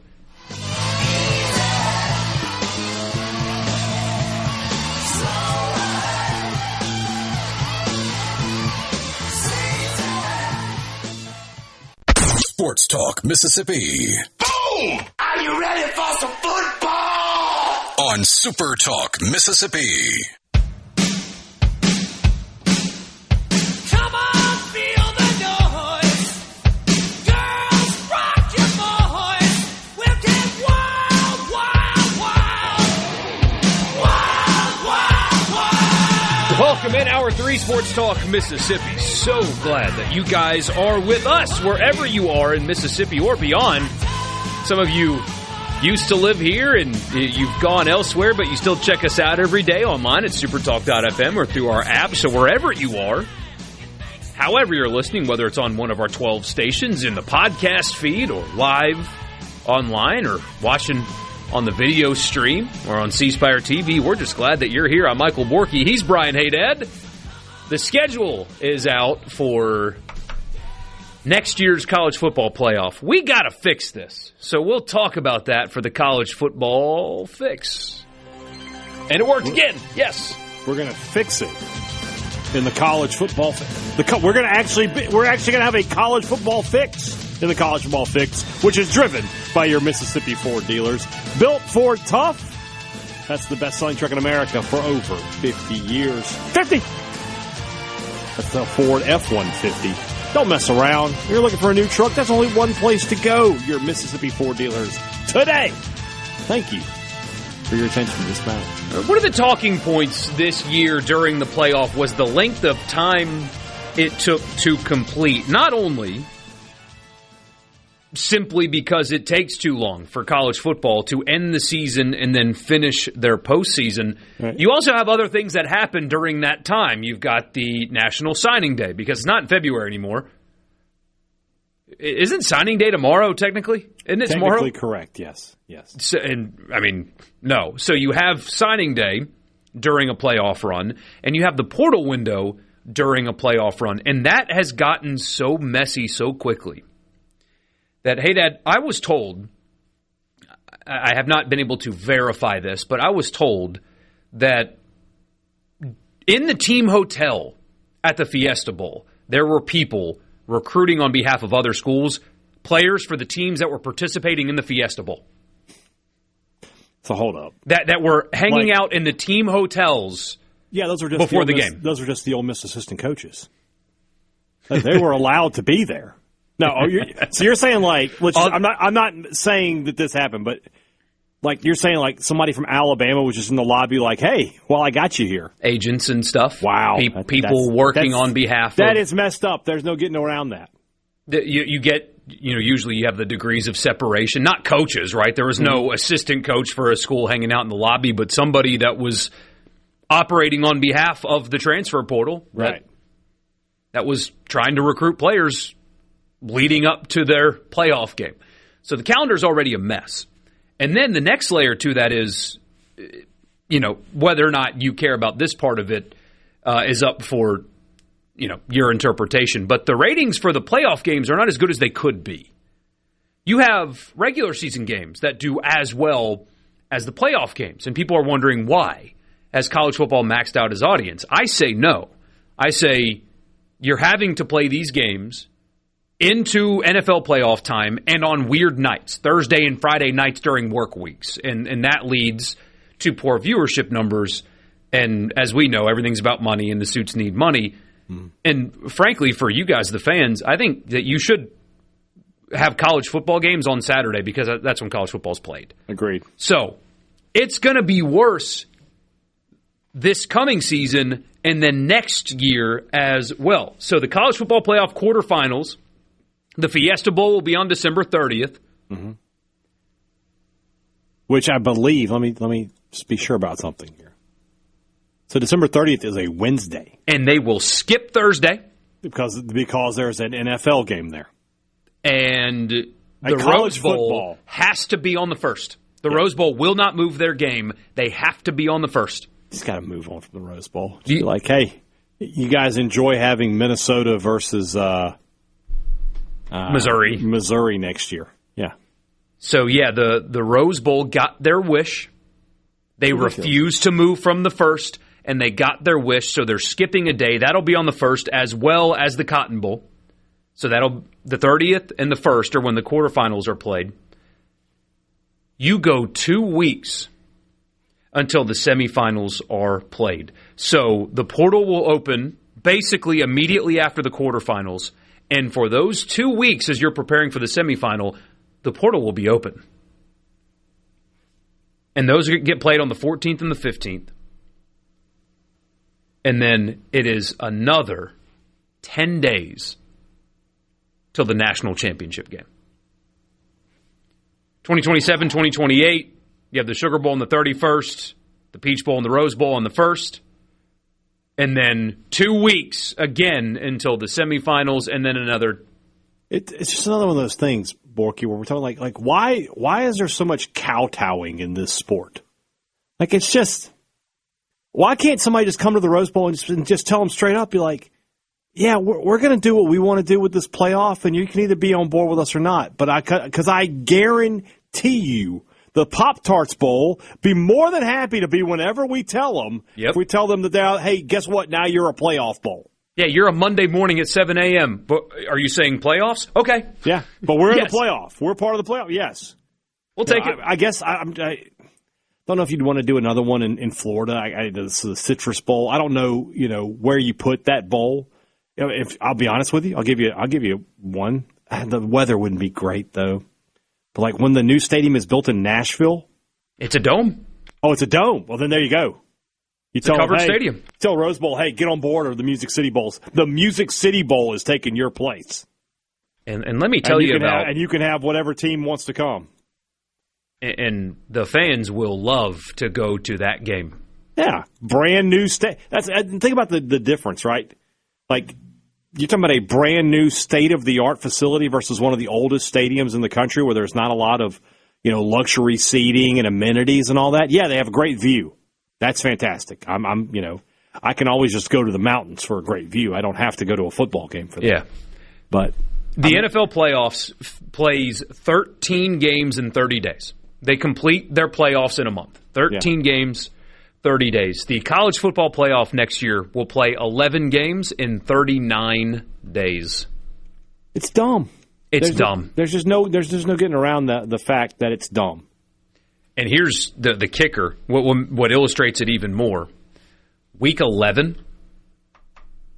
Sports Talk Mississippi. Boom! Are you ready for some football? On Super Talk Mississippi. Come on, feel the noise. Girls, rock your voice. We'll get wild, wild, wild. Wild, wild, wild. Welcome in Hour 3 Sports Talk Mississippi. So glad that you guys are with us wherever you are in Mississippi or beyond. Some of you used to live here and you've gone elsewhere, but you still check us out every day online at supertalk.fm or through our app. So wherever you are, however you're listening, whether it's on one of our 12 stations in the podcast feed or live online or watching on the video stream or on C-Spire TV, we're just glad that you're here. I'm Michael Borkey. He's Brian Hadad. The schedule is out for next year's college football playoff. We got to fix this. So we'll talk about that for the college football fix. And it worked again. Yes. We're going to fix it in the college football fix. We're actually going to have a college football fix in the college football fix, which is driven by your Mississippi Ford dealers. Built Ford Tough. That's the best-selling truck in America for over 50 years. 50! That's the Ford F-150. Don't mess around. You're looking for a new truck, that's only one place to go. Your Mississippi Ford dealers today. Thank you for your attention to this matter. One of the talking points this year during the playoff was the length of time it took to complete. Not only simply because it takes too long for college football to end the season and then finish their postseason. Right. You also have other things that happen during that time. You've got the National Signing Day, because it's not in February anymore. Isn't signing day tomorrow, technically? Isn't it tomorrow? Technically correct, yes. So, no. So you have signing day during a playoff run, and you have the portal window during a playoff run. And that has gotten so messy so quickly that, hey, Dad, I was told, I have not been able to verify this, but I was told that in the team hotel at the Fiesta Bowl, there were people recruiting on behalf of other schools, players for the teams that were participating in the Fiesta Bowl. So hold up. That were hanging out in the team hotels. Yeah, those were just before the game. Those were just the Ole Miss assistant coaches. They were allowed to be there. No, so you're saying like, I'm not saying that this happened, but like you're saying like somebody from Alabama was just in the lobby like, hey, well, I got you here. Agents and stuff. Wow. People working on behalf of. That is messed up. There's no getting around that. You get, usually you have the degrees of separation. Not coaches, right? There was no assistant coach for a school hanging out in the lobby, but somebody that was operating on behalf of the transfer portal. Right. That was trying to recruit players leading up to their playoff game. So the calendar's already a mess. And then the next layer to that is, whether or not you care about this part of it is up for, your interpretation. But the ratings for the playoff games are not as good as they could be. You have regular season games that do as well as the playoff games, and people are wondering why. Has college football maxed out his audience? I say no. I say you're having to play these games into NFL playoff time and on weird nights, Thursday and Friday nights during work weeks. And that leads to poor viewership numbers. And as we know, everything's about money and the suits need money. And frankly, for you guys, the fans, I think that you should have college football games on Saturday because that's when college football's played. Agreed. So it's going to be worse this coming season and then next year as well. So the college football playoff quarterfinals, the Fiesta Bowl will be on December 30th. Mm-hmm. Which I believe, let me just be sure about something here. So December 30th is a Wednesday. And they will skip Thursday. Because there's an NFL game there. And the Rose Bowl has to be on the 1st. The Rose Bowl will not move their game. They have to be on the 1st. Just got to move on from the Rose Bowl. Just be like, hey, you guys enjoy having Minnesota versus Missouri next year. Yeah. So, the Rose Bowl got their wish. They refused to move from the 1st, and they got their wish, so they're skipping a day. That'll be on the 1st as well as the Cotton Bowl. So the 30th and the 1st are when the quarterfinals are played. You go 2 weeks until the semifinals are played. So the portal will open basically immediately after the quarterfinals. And for those 2 weeks as you're preparing for the semifinal, the portal will be open. And those get played on the 14th and the 15th. And then it is another 10 days till the national championship game. 2027, 2028, you have the Sugar Bowl on the 31st, the Peach Bowl and the Rose Bowl on the 1st, and then 2 weeks again until the semifinals, and then another. It's just another one of those things, Borkey, where we're talking like why is there so much kowtowing in this sport? Like it's just, why can't somebody just come to the Rose Bowl and just tell them straight up, be like, yeah, we're going to do what we want to do with this playoff, and you can either be on board with us or not. But because I guarantee you, the Pop-Tarts Bowl be more than happy to be whenever we tell them. Yep. If we tell them that hey, guess what? Now you're a playoff bowl. Yeah, you're a Monday morning at 7 a.m. But are you saying playoffs? Okay. Yeah, but we're in the playoff. We're part of the playoff. Yes. We'll take it. I guess I don't know if you'd want to do another one in Florida. The Citrus Bowl. I don't know, where you put that bowl. If I'll be honest with you, I'll give you one. The weather wouldn't be great though. But like when the new stadium is built in Nashville, it's a dome. Oh, it's a dome. Well, then there you go. It's a covered stadium. Tell Rose Bowl, hey, get on board, or the Music City Bowls. The Music City Bowl is taking your place. And let me tell you about. And you can have whatever team wants to come. And the fans will love to go to that game. Yeah, brand new think about the difference, right? Like. You're talking about a brand new state-of-the-art facility versus one of the oldest stadiums in the country where there's not a lot of, luxury seating and amenities and all that. Yeah, they have a great view. That's fantastic. I can always just go to the mountains for a great view. I don't have to go to a football game for that. Yeah. But The NFL playoffs plays 13 games in 30 days. They complete their playoffs in a month. 13 games, 30 days. The college football playoff next year will play 11 games in 39 days. It's dumb. It's dumb. There's just no getting around the fact that it's dumb. And here's the kicker, what illustrates it even more. Week 11,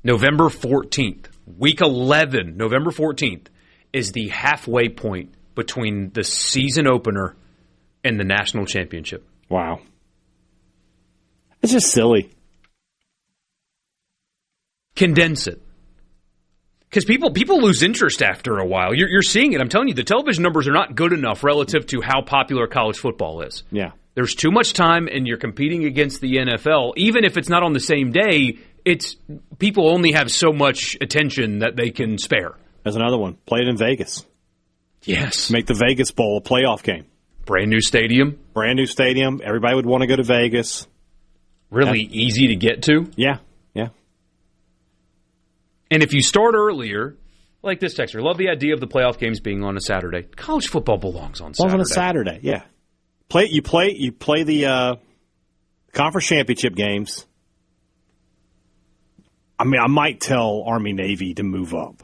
November 14th. Week 11, November 14th, is the halfway point between the season opener and the national championship. Wow. It's just silly. Condense it. Because people lose interest after a while. You're seeing it. I'm telling you, the television numbers are not good enough relative to how popular college football is. Yeah. There's too much time, and you're competing against the NFL. Even if it's not on the same day, people only have so much attention that they can spare. There's another one. Play it in Vegas. Yes. Make the Vegas Bowl a playoff game. Brand new stadium. Brand new stadium. Everybody would want to go to Vegas. Really easy to get to. Yeah. And if you start earlier, like this texter, love the idea of the playoff games being on a Saturday. College football belongs on Saturday. On a Saturday, yeah. You play the conference championship games. I mean, I might tell Army Navy to move up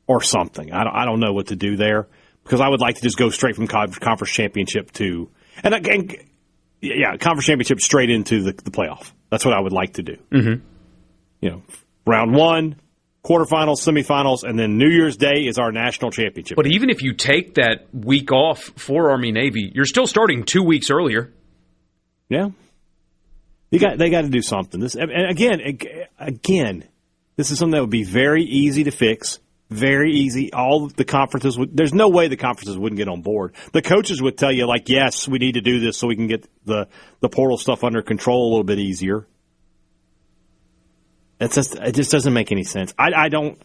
or something. I don't know what to do there because I would like to just go straight from conference championship to conference championship straight into the playoff. That's what I would like to do. Mm-hmm. Round one. Quarterfinals, semifinals, and then New Year's Day is our national championship. But even if you take that week off for Army-Navy, you're still starting 2 weeks earlier. Yeah. They got to do something. And again, this is something that would be very easy to fix, very easy. All the conferences there's no way the conferences wouldn't get on board. The coaches would tell you, like, yes, we need to do this so we can get the portal stuff under control a little bit easier. It just doesn't make any sense. I don't.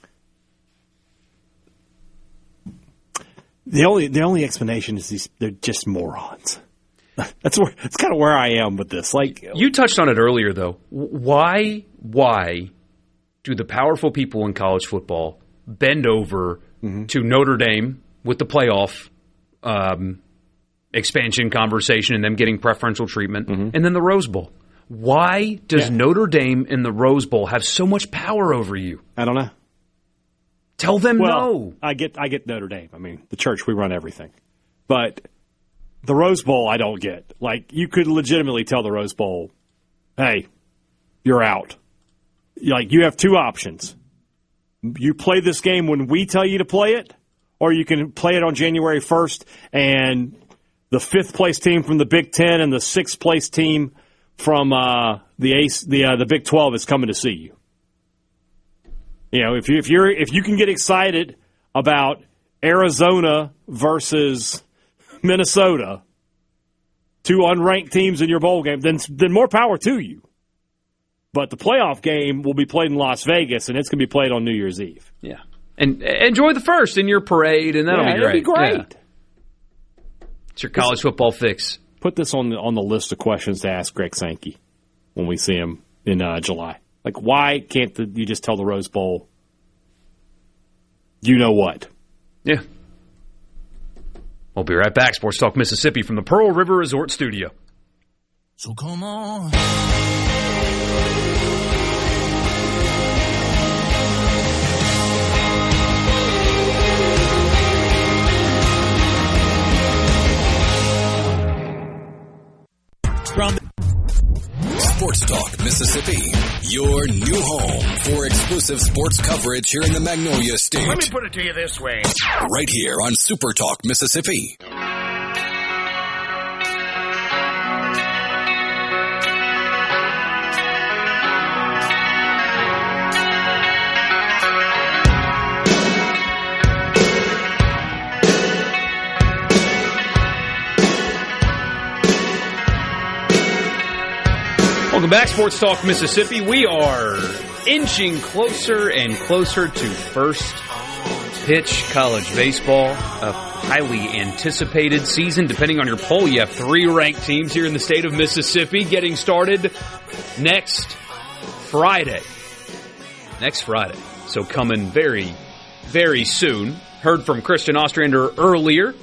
The only explanation is they're just morons. That's kind of where I am with this. Like you touched on it earlier, though. Why do the powerful people in college football bend over to Notre Dame with the playoff expansion conversation and them getting preferential treatment, and then the Rose Bowl? Why does Notre Dame in the Rose Bowl have so much power over you? I don't know. Tell them no. I get Notre Dame. I mean, the church, we run everything. But the Rose Bowl, I don't get. Like, you could legitimately tell the Rose Bowl, hey, you're out. Like, you have two options. You play this game when we tell you to play it, or you can play it on January 1st, and the fifth-place team from the Big Ten and the sixth-place team from the Big 12 is coming to see you. If you can get excited about Arizona versus Minnesota, two unranked teams in your bowl game, then more power to you. But the playoff game will be played in Las Vegas, and it's going to be played on New Year's Eve. Yeah, and enjoy the first in your parade, and that'll be great. It'll be great. Yeah. It's your college football fix. Put this on the list of questions to ask Greg Sankey when we see him in July. Like, why can't you just tell the Rose Bowl, you know what? Yeah. We'll be right back. Sports Talk Mississippi from the Pearl River Resort Studio. So come on. From Sports Talk Mississippi, your new home for exclusive sports coverage here in the Magnolia State. Let me put it to you this way. Right here on Super Talk Mississippi. Welcome back, Sports Talk Mississippi. We are inching closer and closer to first pitch college baseball, a highly anticipated season. Depending on your poll, you have 3 ranked teams here in the state of Mississippi getting started next Friday. So coming very, very soon. Heard from Christain Ostrander earlier.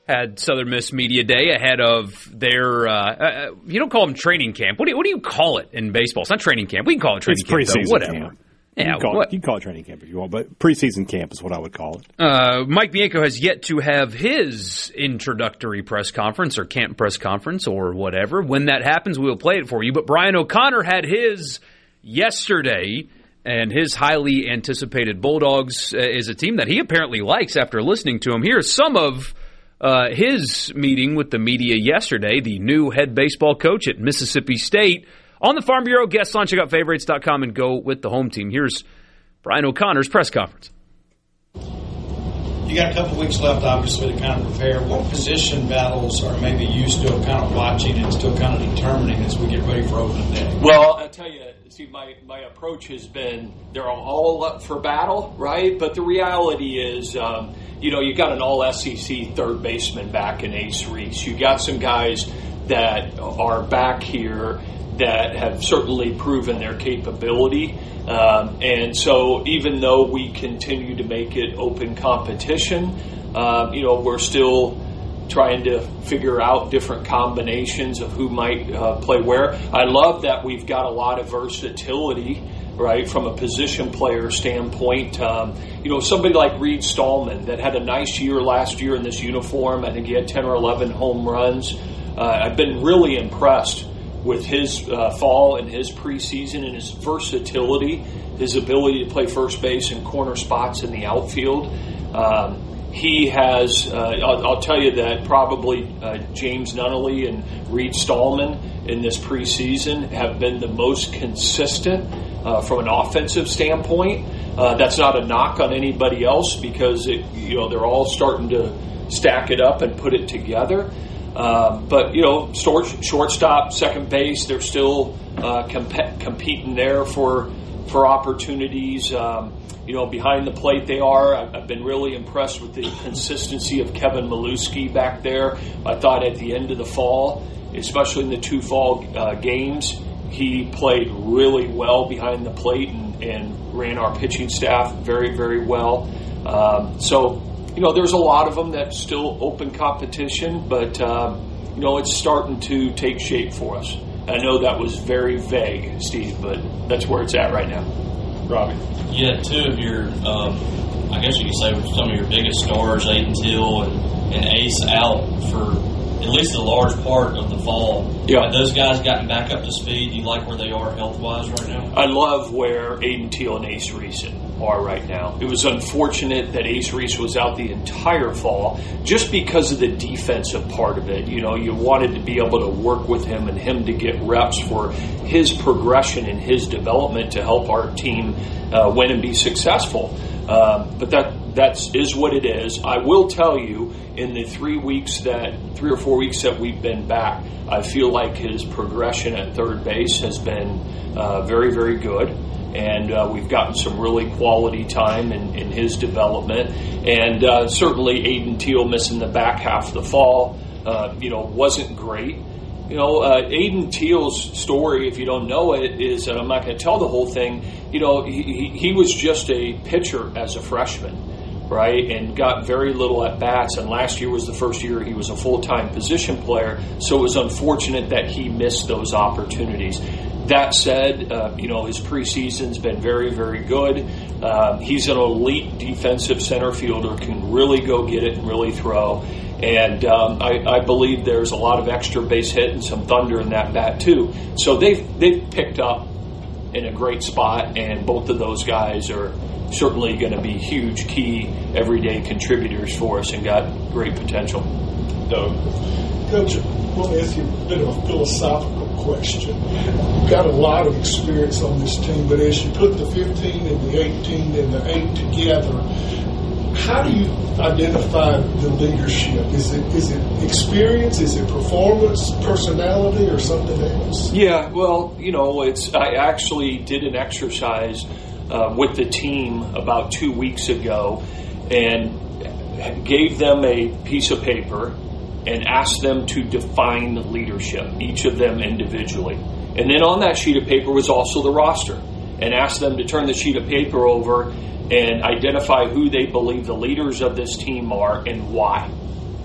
Had Southern Miss Media Day ahead of their, you don't call them training camp. What do you call it in baseball? It's not training camp. We can call it training camp, preseason though. Whatever. Camp. Yeah, you can call it training camp if you want, but preseason camp is what I would call it. Mike Bianco has yet to have his introductory press conference or camp press conference or whatever. When that happens, we'll play it for you. But Brian O'Connor had his yesterday, and his highly anticipated Bulldogs is a team that he apparently likes after listening to him. Here's some of his meeting with the media yesterday, the new head baseball coach at Mississippi State. On the Farm Bureau guest line, check out favorites.com and go with the home team. Here's Brian O'Connor's press conference. You got a couple weeks left, obviously, to kind of prepare. What position battles are maybe you still kind of watching and still kind of determining as we get ready for opening day? Well, I'll tell you, see, my approach has been they're all up for battle, right? But the reality is, you got an all-SEC third baseman back in Ace Reese. You got some guys that are back here that have certainly proven their capability. And so even though we continue to make it open competition, we're still trying to figure out different combinations of who might play where. I love that we've got a lot of versatility, right, from a position player standpoint. Somebody like Reed Stallman that had a nice year last year in this uniform. I think he had 10 or 11 home runs. I've been really impressed with his fall and his preseason and his versatility, his ability to play first base and corner spots in the outfield. He has, I'll tell you that probably James Nunnally and Reed Stallman in this preseason have been the most consistent from an offensive standpoint. That's not a knock on anybody else because they're all starting to stack it up and put it together. But shortstop, second base, they're still competing there for opportunities. Behind the plate they are. I've been really impressed with the consistency of Kevin Maluski back there. I thought at the end of the fall, especially in the two fall games, he played really well behind the plate and ran our pitching staff very, very well. There's a lot of them that's still open competition, but, it's starting to take shape for us. I know that was very vague, Steve, but that's where it's at right now. Robbie. Yeah, two of your, I guess you could say some of your biggest stars, Aiden Till and Ace, out for at least a large part of the fall. Yeah. Have those guys gotten back up to speed? You like where they are health-wise right now? I love where Aiden Till and Ace Reese are right now. It was unfortunate that Ace Reese was out the entire fall just because of the defensive part of it. You wanted to be able to work with him and him to get reps for his progression and his development to help our team win and be successful. But that is what it is. I will tell you, in the 3 or 4 weeks that we've been back, I feel like his progression at third base has been very, very good. And we've gotten some really quality time in his development. And certainly Aiden Till missing the back half of the fall, wasn't great. Aiden Teal's story, if you don't know it, is, and I'm not going to tell the whole thing, he was just a pitcher as a freshman, right, and got very little at-bats, and last year was the first year he was a full-time position player, so it was unfortunate that he missed those opportunities. That said, his preseason's been very, very good. He's an elite defensive center fielder, can really go get it and really throw. And I believe there's a lot of extra base hit and some thunder in that bat too. So they've picked up in a great spot, and both of those guys are certainly going to be huge, key, everyday contributors for us and got great potential. Doug. Coach, I want to ask you a bit of a philosophical question. You've got a lot of experience on this team, but as you put the 15 and the 18 and the 8 together, how do you identify the leadership? Is it experience? Is it performance, personality, or something else? Yeah, well, I actually did an exercise with the team about 2 weeks ago and gave them a piece of paper and asked them to define leadership, each of them individually. And then on that sheet of paper was also the roster. and ask them to turn the sheet of paper over and identify who they believe the leaders of this team are and why,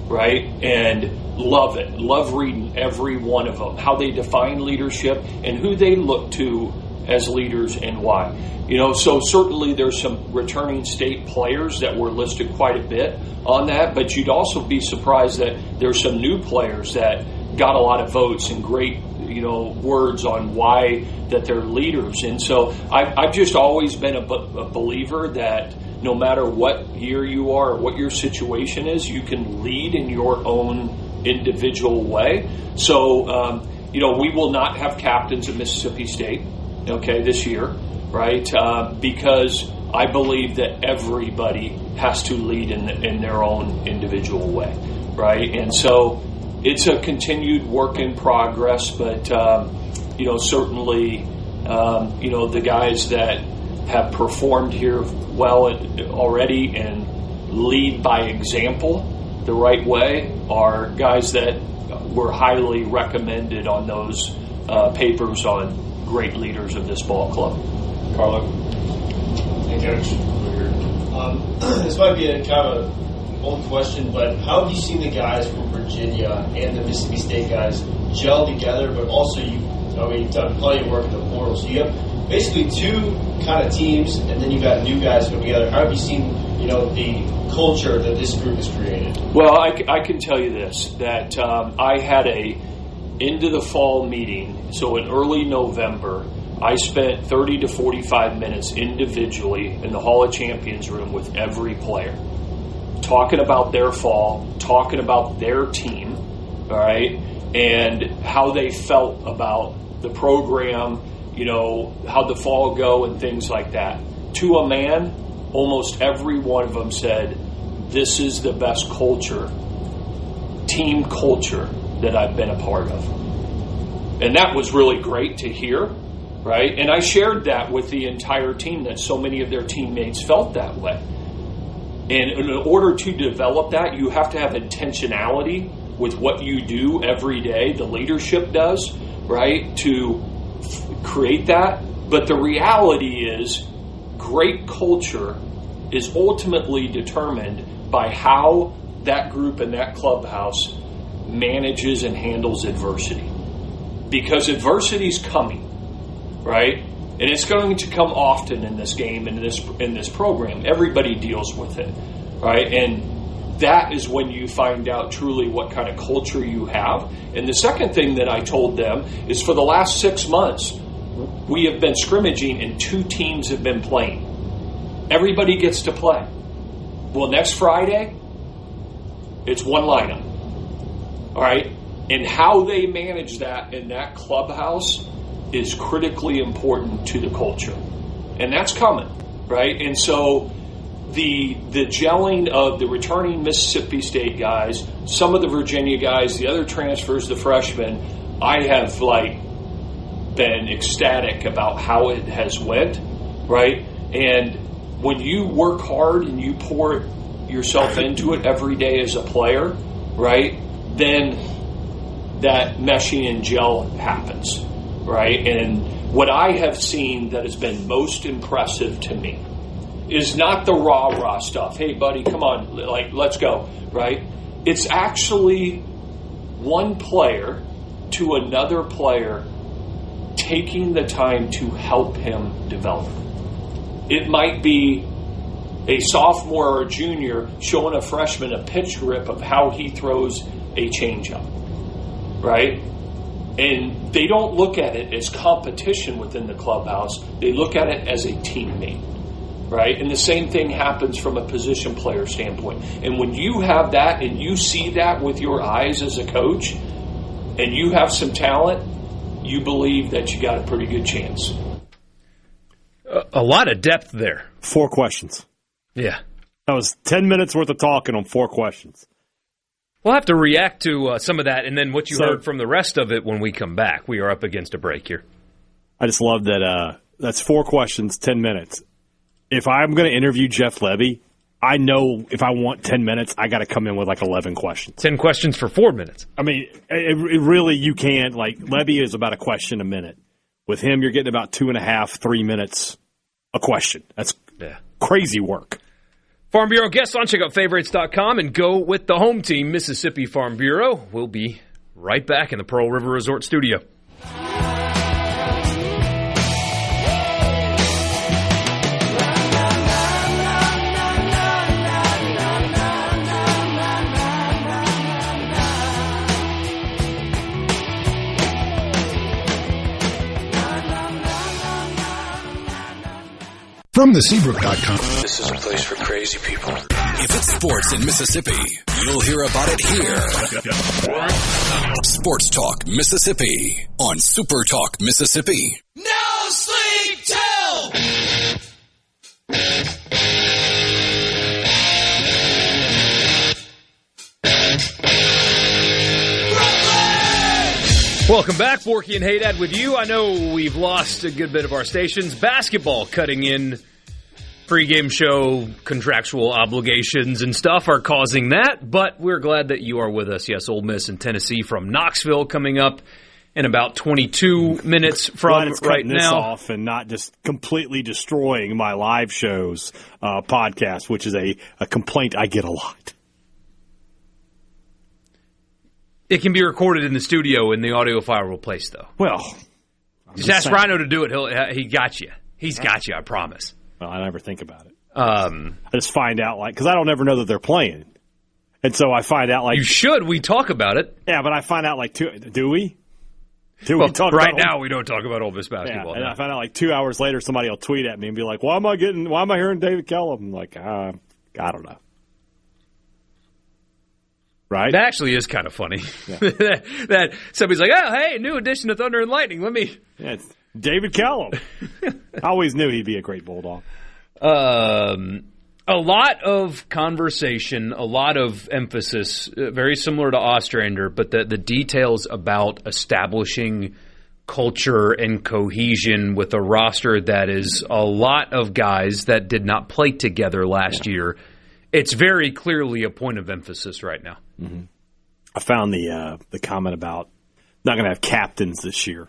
right? And love it. Love reading every one of them, how they define leadership and who they look to as leaders and why. So certainly there's some returning state players that were listed quite a bit on that, but you'd also be surprised that there's some new players that got a lot of votes and great, words on why that they're leaders. And so I've just always been a believer that no matter what year you are or what your situation is, you can lead in your own individual way. So, we will not have captains at Mississippi State, this year, right? Because I believe that everybody has to lead in their own individual way, right? And so it's a continued work in progress, but, certainly, the guys that have performed here well already and lead by example the right way are guys that were highly recommended on those papers on great leaders of this ball club. Carlo. Hey, Coach. This might be a kind of an old question, but how have you seen the guys from Virginia and the Mississippi State guys gel together, but also you've done plenty of work in the portal, so you have basically two kind of teams, and then you've got new guys come together. How have you seen, the culture that this group has created? Well, I can tell you this, that I had a into the fall meeting, so in early November, I spent 30 to 45 minutes individually in the Hall of Champions room with every player, talking about their fall, talking about their team, all right, and how they felt about the program, how the fall go and things like that. To a man, almost every one of them said, this is the best culture, team culture, that I've been a part of. And that was really great to hear, right? And I shared that with the entire team, that so many of their teammates felt that way. And in order to develop that, you have to have intentionality with what you do every day. The leadership does, right, to create that. But the reality is, great culture is ultimately determined by how that group and that clubhouse manages and handles adversity. Because adversity is coming, right? And it's going to come often in this game and in this program. Everybody deals with it, right? And that is when you find out truly what kind of culture you have. And the second thing that I told them is, for the last 6 months, we have been scrimmaging and 2 teams have been playing. Everybody gets to play. Well, next Friday, it's one lineup. All right? And how they manage that in that clubhouse is critically important to the culture. And that's coming, right? And so the gelling of the returning Mississippi State guys, some of the Virginia guys, the other transfers, the freshmen, I have been ecstatic about how it has went, right? And when you work hard and you pour yourself into it every day as a player, right, then that meshing and gel happens, right? And what I have seen that has been most impressive to me is not the rah-rah stuff. Hey, buddy, come on, let's go, right? It's actually one player to another player taking the time to help him develop. It might be a sophomore or a junior showing a freshman a pitch grip of how he throws a changeup, right? And they don't look at it as competition within the clubhouse. They look at it as a teammate, right? And the same thing happens from a position player standpoint. And when you have that and you see that with your eyes as a coach and you have some talent, you believe that you got a pretty good chance. A lot of depth there. 4 questions. Yeah. That was 10 minutes worth of talking on 4 questions. We'll have to react to some of that and then what you heard from the rest of it when we come back. We are up against a break here. I just love that. That's 4 questions, 10 minutes. If I'm going to interview Jeff Lebby, I know if I want 10 minutes, I got to come in with 11 questions. 10 questions for 4 minutes. I mean, it really, you can't. Lebby is about a question a minute. With him, you're getting about 2.5, 3 minutes a question. That's crazy work. Farm Bureau guest on. Check out favorites.com and go with the home team, Mississippi Farm Bureau. We'll be right back in the Pearl River Resort studio. From the Seabrook.com. This is a place for crazy people. If it's sports in Mississippi, you'll hear about it here. Sports Talk Mississippi on SuperTalk Mississippi. No sleep till! Welcome back, Borkey and Hadad with you. I know we've lost a good bit of our stations. Basketball cutting in pregame show, contractual obligations and stuff are causing that, but we're glad that you are with us. Yes, Ole Miss and Tennessee from Knoxville coming up in about 22 minutes from right now. This off and not just completely destroying my live shows podcast, which is a complaint I get a lot. It can be recorded in the studio in the audiophile place, though. Well, just ask Rhino to do it. He got you. He's got you, I promise. Well, I never think about it. I just find out, because I don't ever know that they're playing. And so I find out, You should. We talk about it. Yeah, but I find out, do we? We talk right now, we don't talk about Ole Miss basketball. Yeah, and I find out, 2 hours later, somebody will tweet at me and be like, why am I hearing David Kellum? I'm like, I don't know. Right? That actually is kind of funny. Yeah. that somebody's like, oh, hey, new edition of Thunder and Lightning. Yeah, it's David Kellum. I always knew he'd be a great Bulldog. A lot of conversation, a lot of emphasis, very similar to Ostrander, but the details about establishing culture and cohesion with a roster that is a lot of guys that did not play together last year. It's very clearly a point of emphasis right now. Mm-hmm. I found the comment about not going to have captains this year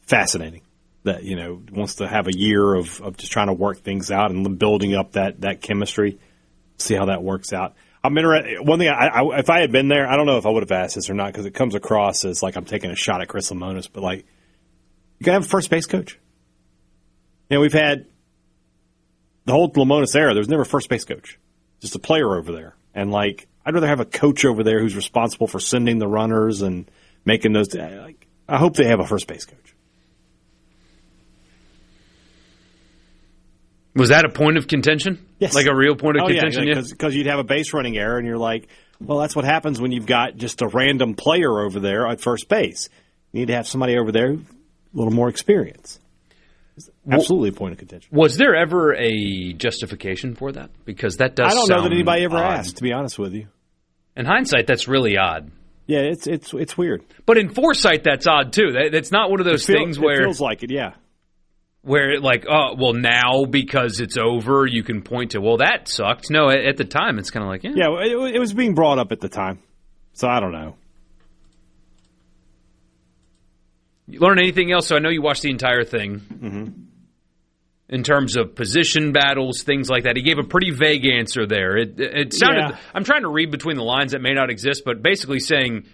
fascinating. That wants to have a year of just trying to work things out and building up that chemistry. See how that works out. I'm interested. One thing, if I had been there, I don't know if I would have asked this or not because it comes across as like I'm taking a shot at Chris Lemonis. But you got to have a first base coach. We've had the whole Lemonis era. There was never a first base coach. Just a player over there. And I'd rather have a coach over there who's responsible for sending the runners and making those. I hope they have a first base coach. Was that a point of contention? Yes. Like a real point of contention? Yeah, because you'd have a base running error, and you're like, well, that's what happens when you've got just a random player over there at first base. You need to have somebody over there with a little more experience. Absolutely a point of contention. Was there ever a justification for that? Because that does. I don't know that anybody ever odd. asked, to be honest with you. In hindsight, that's really odd. Yeah, it's weird. But in foresight, that's odd too. That's not one of those things where it feels like it. Yeah. Where now because it's over, you can point to, well, that sucked. No, at the time, it's kind of like, yeah. Yeah, it was being brought up at the time. So I don't know. You learn anything else? So I know you watched the entire thing. Mm-hmm. In terms of position battles, things like that. He gave a pretty vague answer there. It sounded. Yeah. I'm trying to read between the lines that may not exist, but basically saying,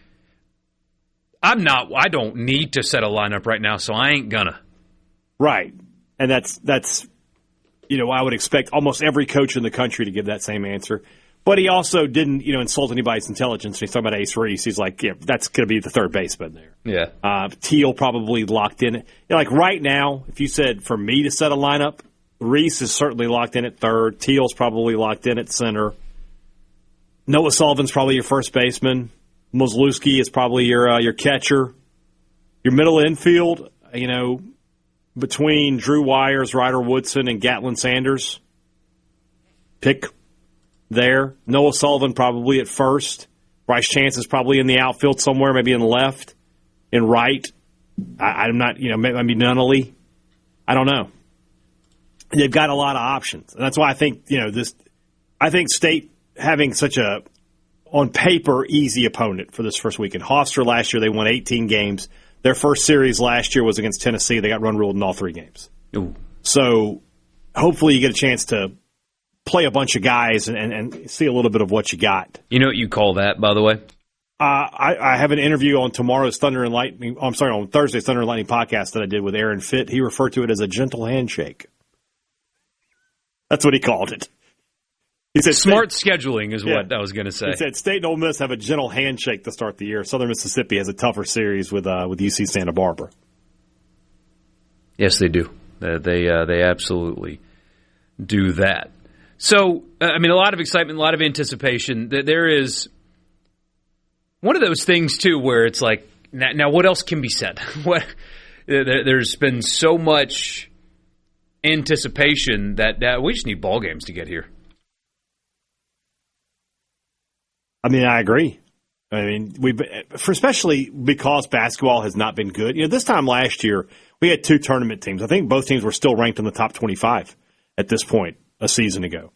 I don't need to set a lineup right now, so I ain't gonna. Right. And that's I would expect almost every coach in the country to give that same answer. But he also didn't, insult anybody's intelligence. When he's talking about Ace Reese, he's like, yeah, that's going to be the third baseman there. Yeah. Teal probably locked in. Right now, if you said for me to set a lineup, Reese is certainly locked in at third. Teal's probably locked in at center. Noah Sullivan's probably your first baseman. Mozlewski is probably your catcher. Your middle infield, between Drew Wires, Ryder Woodson, and Gatlin Sanders, pick there. Noah Sullivan probably at first. Bryce Chance is probably in the outfield somewhere, maybe in left, in right. I'm not, maybe Nunnally. I don't know. They've got a lot of options. And that's why I think, I think State having such a, on paper, easy opponent for this first weekend. Hofstra last year, they won 18 games. Their first series last year was against Tennessee. They got run ruled in all 3 games. Ooh. So hopefully you get a chance to play a bunch of guys and see a little bit of what you got. You know what you call that, by the way? I have an interview on tomorrow's Thunder and Lightning. On Thursday's Thunder and Lightning podcast that I did with Aaron Fitt. He referred to it as a gentle handshake. That's what he called it. He said smart scheduling is what I was going to say. He said State and Ole Miss have a gentle handshake to start the year. Southern Mississippi has a tougher series with UC Santa Barbara. Yes, they do. They absolutely do that. So, I mean, a lot of excitement, a lot of anticipation. There is one of those things, too, where it's like, now what else can be said? There's been so much anticipation that we just need ball games to get here. I mean, I agree. I mean, especially because basketball has not been good. You know, this time last year, we had 2 tournament teams. I think both teams were still ranked in the top 25 at this point a season ago.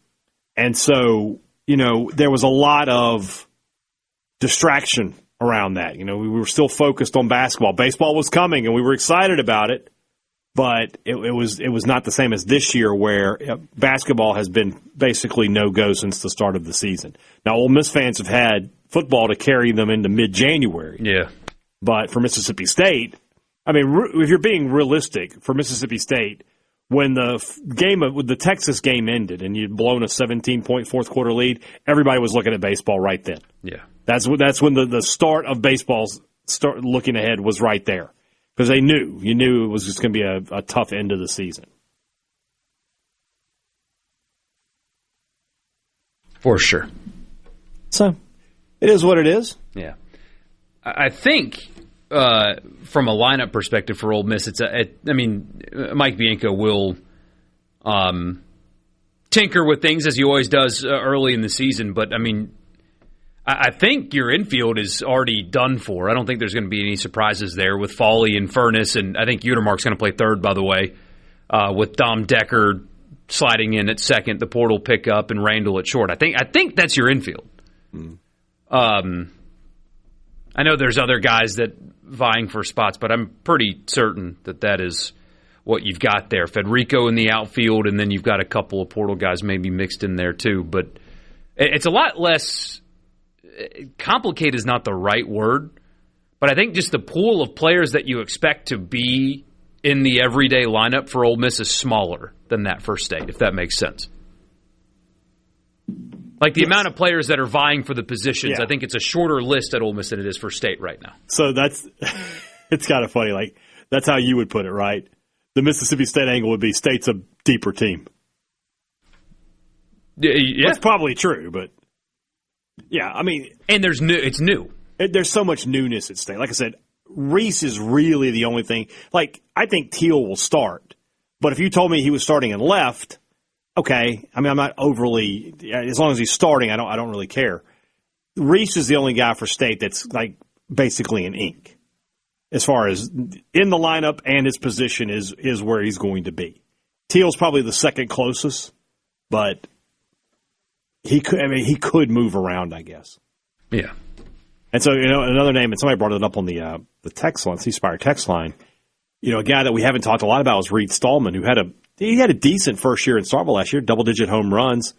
And so, you know, there was a lot of distraction around that. You know, we were still focused on basketball. Baseball was coming, and we were excited about it, but it was not the same as this year where basketball has been basically no-go since the start of the season. Now, Ole Miss fans have had football to carry them into mid-January. Yeah. But for Mississippi State, I mean, if you're being realistic, for Mississippi State, when the Texas game ended and you'd blown a 17-point fourth quarter lead, everybody was looking at baseball right then. Yeah. That's when the start of baseball's start looking ahead was right there. Because you knew it was just going to be a tough end of the season. For sure. So, it is what it is. Yeah. I think from a lineup perspective for Ole Miss, Mike Bianco will tinker with things as he always does early in the season. But, I mean, I think your infield is already done for. I don't think there's going to be any surprises there with Foley and Furness, and I think Utermark's going to play third, by the way, with Dom Decker sliding in at second, the portal pickup, and Randall at short. I think that's your infield. I know there's other guys that vying for spots, but I'm pretty certain that is what you've got there. Federico in the outfield, and then you've got a couple of portal guys maybe mixed in there too. But it's a lot less complicated is not the right word, but I think just the pool of players that you expect to be in the everyday lineup for Ole Miss is smaller than that for State, if that makes sense. Like the amount of players that are vying for the positions, I think it's a shorter list at Ole Miss than it is for State right now. So it's kind of funny. Like, that's how you would put it, right? The Mississippi State angle would be State's a deeper team. Yeah. That's probably true, but yeah, I mean, and it's new. There's so much newness at State. Like I said, Reese is really the only thing. Like, I think Teal will start, but if you told me he was starting in left, okay. I mean, I'm not overly, as long as he's starting, I don't really care. Reese is the only guy for State that's like basically an ink as far as in the lineup, and his position is where he's going to be. Teal's probably the second closest, but he could move around, I guess. Yeah. And so, you know, another name, and somebody brought it up on the text line, C-Spire text line. You know, a guy that we haven't talked a lot about was Reed Stallman, who had a decent first year in Starkville last year, double-digit home runs,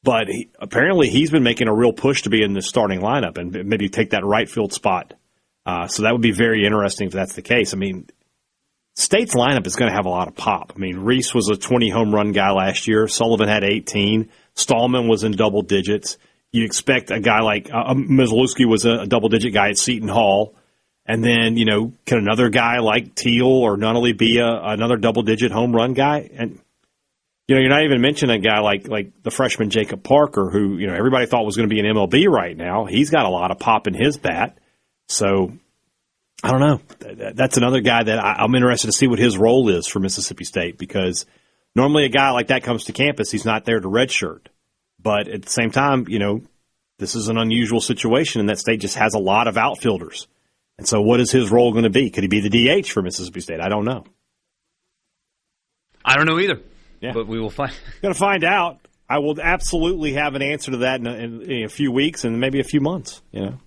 but apparently he's been making a real push to be in the starting lineup and maybe take that right field spot. So that would be very interesting if that's the case. I mean, State's lineup is going to have a lot of pop. I mean, Reese was a 20 home run guy last year. Sullivan had 18. Stallman was in double digits. You expect a guy like Mizlewski was a double-digit guy at Seton Hall. And then, you know, can another guy like Teal or Nunnally be another double-digit home run guy? And, you know, you're not even mentioning a guy like the freshman Jacob Parker, who, you know, everybody thought was going to be an MLB right now. He's got a lot of pop in his bat. So, I don't know. That's another guy that I'm interested to see what his role is for Mississippi State, because normally a guy like that comes to campus, he's not there to redshirt. But at the same time, you know, this is an unusual situation in that State just has a lot of outfielders. And so what is his role going to be? Could he be the DH for Mississippi State? I don't know. I don't know either. Yeah. But we will find. Going to find out. I will absolutely have an answer to that in a few weeks and maybe a few months, you know.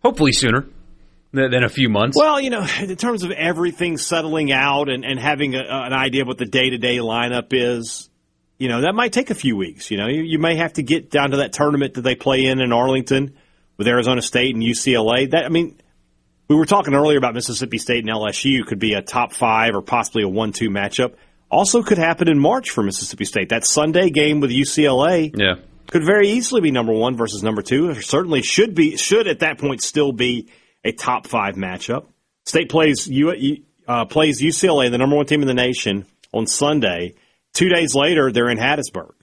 Hopefully sooner than a few months. Well, in terms of everything settling out and having an idea of what the day-to-day lineup is, that might take a few weeks. You may have to get down to that tournament that they play in Arlington with Arizona State and UCLA. We were talking earlier about Mississippi State and LSU could be a top 5 or possibly a 1-2 matchup. Also could happen in March for Mississippi State. That Sunday game with UCLA could very easily be number 1 versus number 2. Or certainly should at that point still be a top 5 matchup. State plays UCLA, the number 1 team in the nation, on Sunday. 2 days later, they're in Hattiesburg.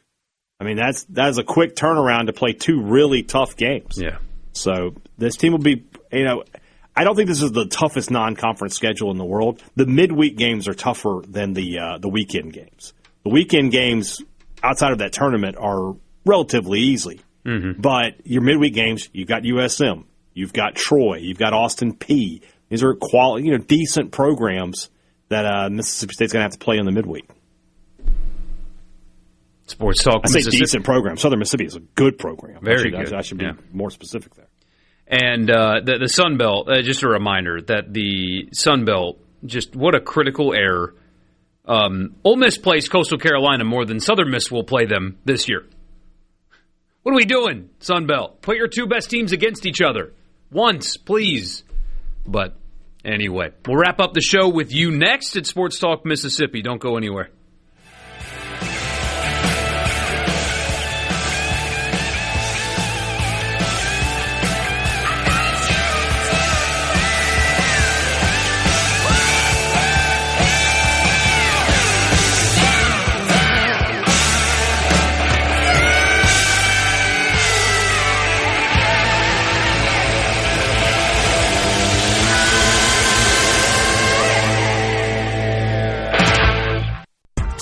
That is a quick turnaround to play 2 really tough games. Yeah. So this team will be, I don't think this is the toughest non-conference schedule in the world. The midweek games are tougher than the weekend games. The weekend games outside of that tournament are relatively easy. Mm-hmm. But your midweek games, you've got USM, you've got Troy, you've got Austin Peay. These are quality, decent programs that Mississippi State's going to have to play in the midweek. Sports Talk. I say decent program. Southern Mississippi is a good program. Very good. I should be more specific there. And the Sun Belt, just a reminder that the Sun Belt, just what a critical error. Ole Miss plays Coastal Carolina more than Southern Miss will play them this year. What are we doing, Sun Belt? Put your 2 best teams against each other. Once, please. But anyway, we'll wrap up the show with you next at Sports Talk Mississippi. Don't go anywhere.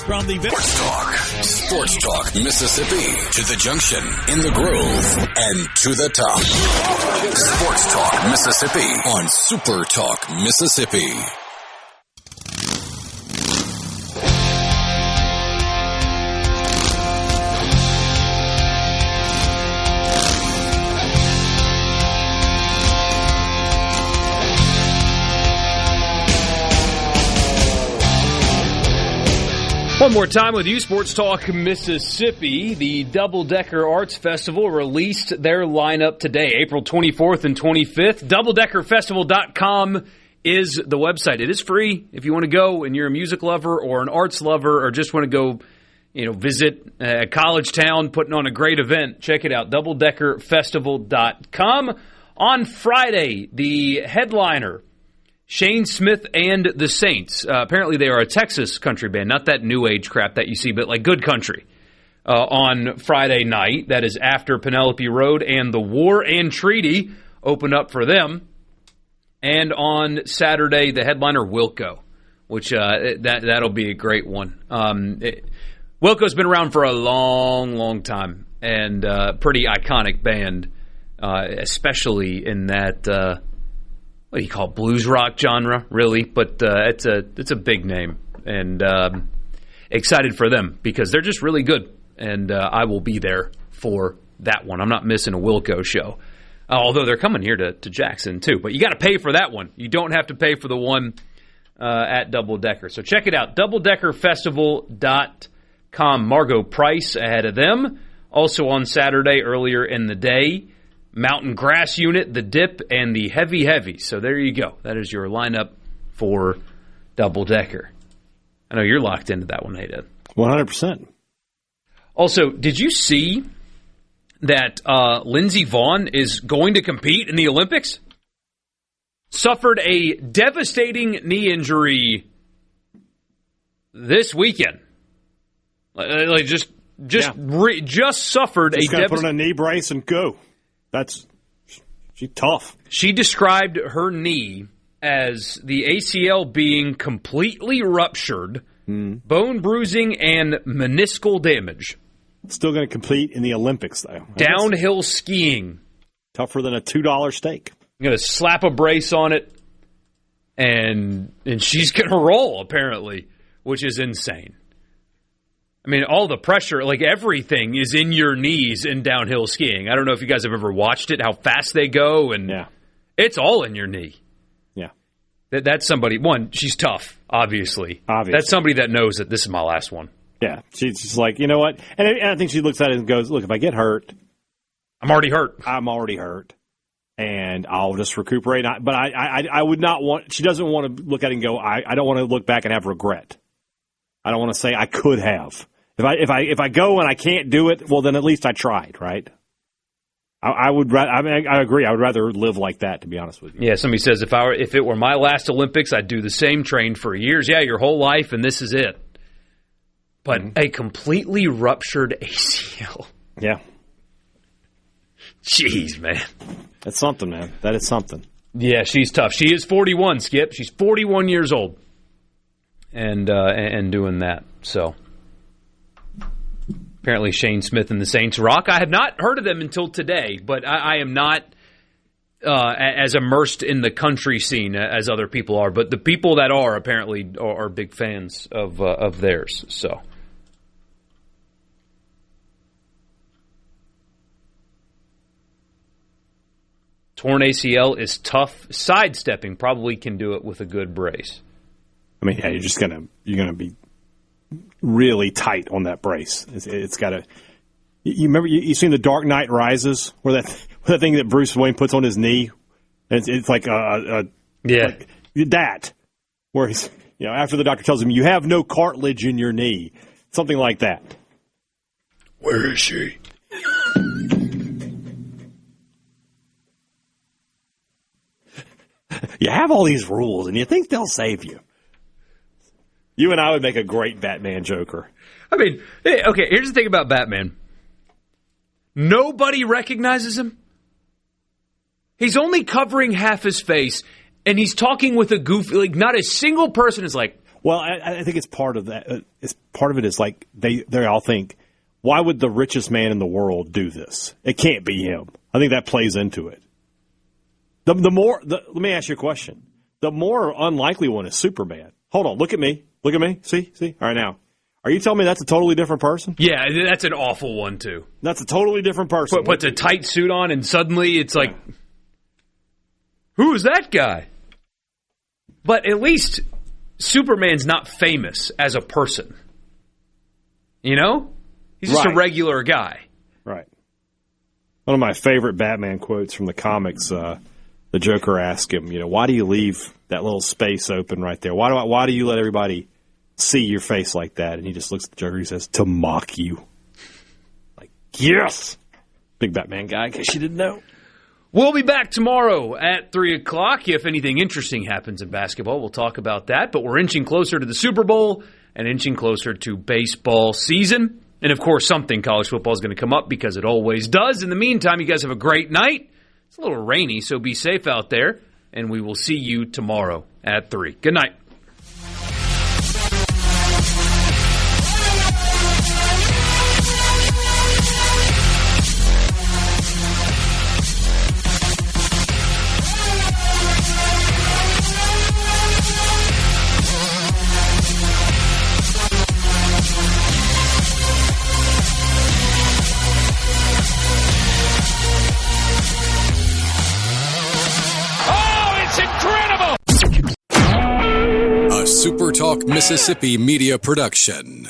From the Sports Talk Mississippi, to the junction, in the Grove, and to the top. Sports Talk Mississippi on Super Talk Mississippi. One more time with you, Sports Talk Mississippi. The Double Decker Arts Festival released their lineup today, April 24th and 25th. DoubleDeckerFestival.com is the website. It is free if you want to go and you're a music lover or an arts lover or just want to go, visit a college town putting on a great event. Check it out, DoubleDeckerFestival.com. On Friday, the headliner, Shane Smith and the Saints. Apparently they are a Texas country band, not that new age crap that you see, but like good country. On Friday night, that is after Penelope Road and the War and Treaty open up for them. And on Saturday, the headliner Wilco, which that'll be a great one. Wilco's been around for a long, long time and pretty iconic band, especially in that what do you call it, blues rock genre, really? But it's a big name, and excited for them because they're just really good, and I will be there for that one. I'm not missing a Wilco show, although they're coming here to Jackson too. But you got to pay for that one. You don't have to pay for the one at Double Decker. So check it out, DoubleDeckerFestival.com. Margot Price ahead of them. Also on Saturday earlier in the day, Mountain Grass Unit, The Dip, and the Heavy Heavy. So there you go. That is your lineup for Double Decker. I know you're locked into that one, Hadad. 100%. Also, did you see that Lindsey Vonn is going to compete in the Olympics? Suffered a devastating knee injury this weekend. Just suffered just a put on a knee brace and go. She's tough. She described her knee as the ACL being completely ruptured, bone bruising, and meniscal damage. Still going to compete in the Olympics, though. Downhill skiing. Tougher than a $2 steak. I'm going to slap a brace on it, and she's going to roll, apparently, which is insane. I mean, all the pressure, like everything is in your knees in downhill skiing. I don't know if you guys have ever watched it, how fast they go, and It's all in your knee. Yeah. That's somebody, one, she's tough, obviously. That's somebody that knows that this is my last one. Yeah. She's just like, you know what? And I think she looks at it and goes, look, if I get hurt. I'm already hurt. And I'll just recuperate. But I would not want, she doesn't want to look at it and go, I don't want to look back and have regret. I don't want to say I could have. If I go and I can't do it, well, then at least I tried, right? I would rather. I mean, I agree. I would rather live like that, to be honest with you. Yeah. Somebody says if it were my last Olympics, I'd do the same. Train for years. Yeah, your whole life, and this is it. But a completely ruptured ACL. Yeah. Jeez, man. That's something, man. That is something. Yeah, she's tough. She is 41, Skip. She's 41 years old, and doing that. So. Apparently Shane Smith and the Saints rock. I had not heard of them until today, but I am not as immersed in the country scene as other people are. But the people that are apparently are big fans of theirs. So, torn ACL is tough. Sidestepping probably can do it with a good brace. I mean, yeah, you're gonna be really tight on that brace. It's got to. You remember you seen The Dark Knight Rises, where that thing that Bruce Wayne puts on his knee, and it's like like that, where he's after the doctor tells him you have no cartilage in your knee, something like that. Where is she? You have all these rules, and you think they'll save you. You and I would make a great Batman Joker. I mean, okay, here's the thing about Batman. Nobody recognizes him. He's only covering half his face, and he's talking with a goofy, like, not a single person is like... Well, I think it's part of that. Part of it is like they all think, why would the richest man in the world do this? It can't be him. I think that plays into it. Let me ask you a question. The more unlikely one is Superman. Hold on, look at me. Look at me. See? All right, now. Are you telling me that's a totally different person? Yeah, that's an awful one, too. That's a totally different person. Puts a tight suit on, and suddenly it's like, who is that guy? But at least Superman's not famous as a person. You know? He's just a regular guy. Right. One of my favorite Batman quotes from the comics, the Joker asked him, why do you leave that little space open right there? Why do you let everybody see your face like that? And he just looks at the Joker and he says, to mock you. Like, yes! Big Batman guy, in case you didn't know. We'll be back tomorrow at 3 o'clock. If anything interesting happens in basketball, we'll talk about that. But we're inching closer to the Super Bowl and inching closer to baseball season. And, of course, something college football is going to come up because it always does. In the meantime, you guys have a great night. It's a little rainy, so be safe out there. And we will see you tomorrow at 3. Good night. SuperTalk Mississippi Media Production.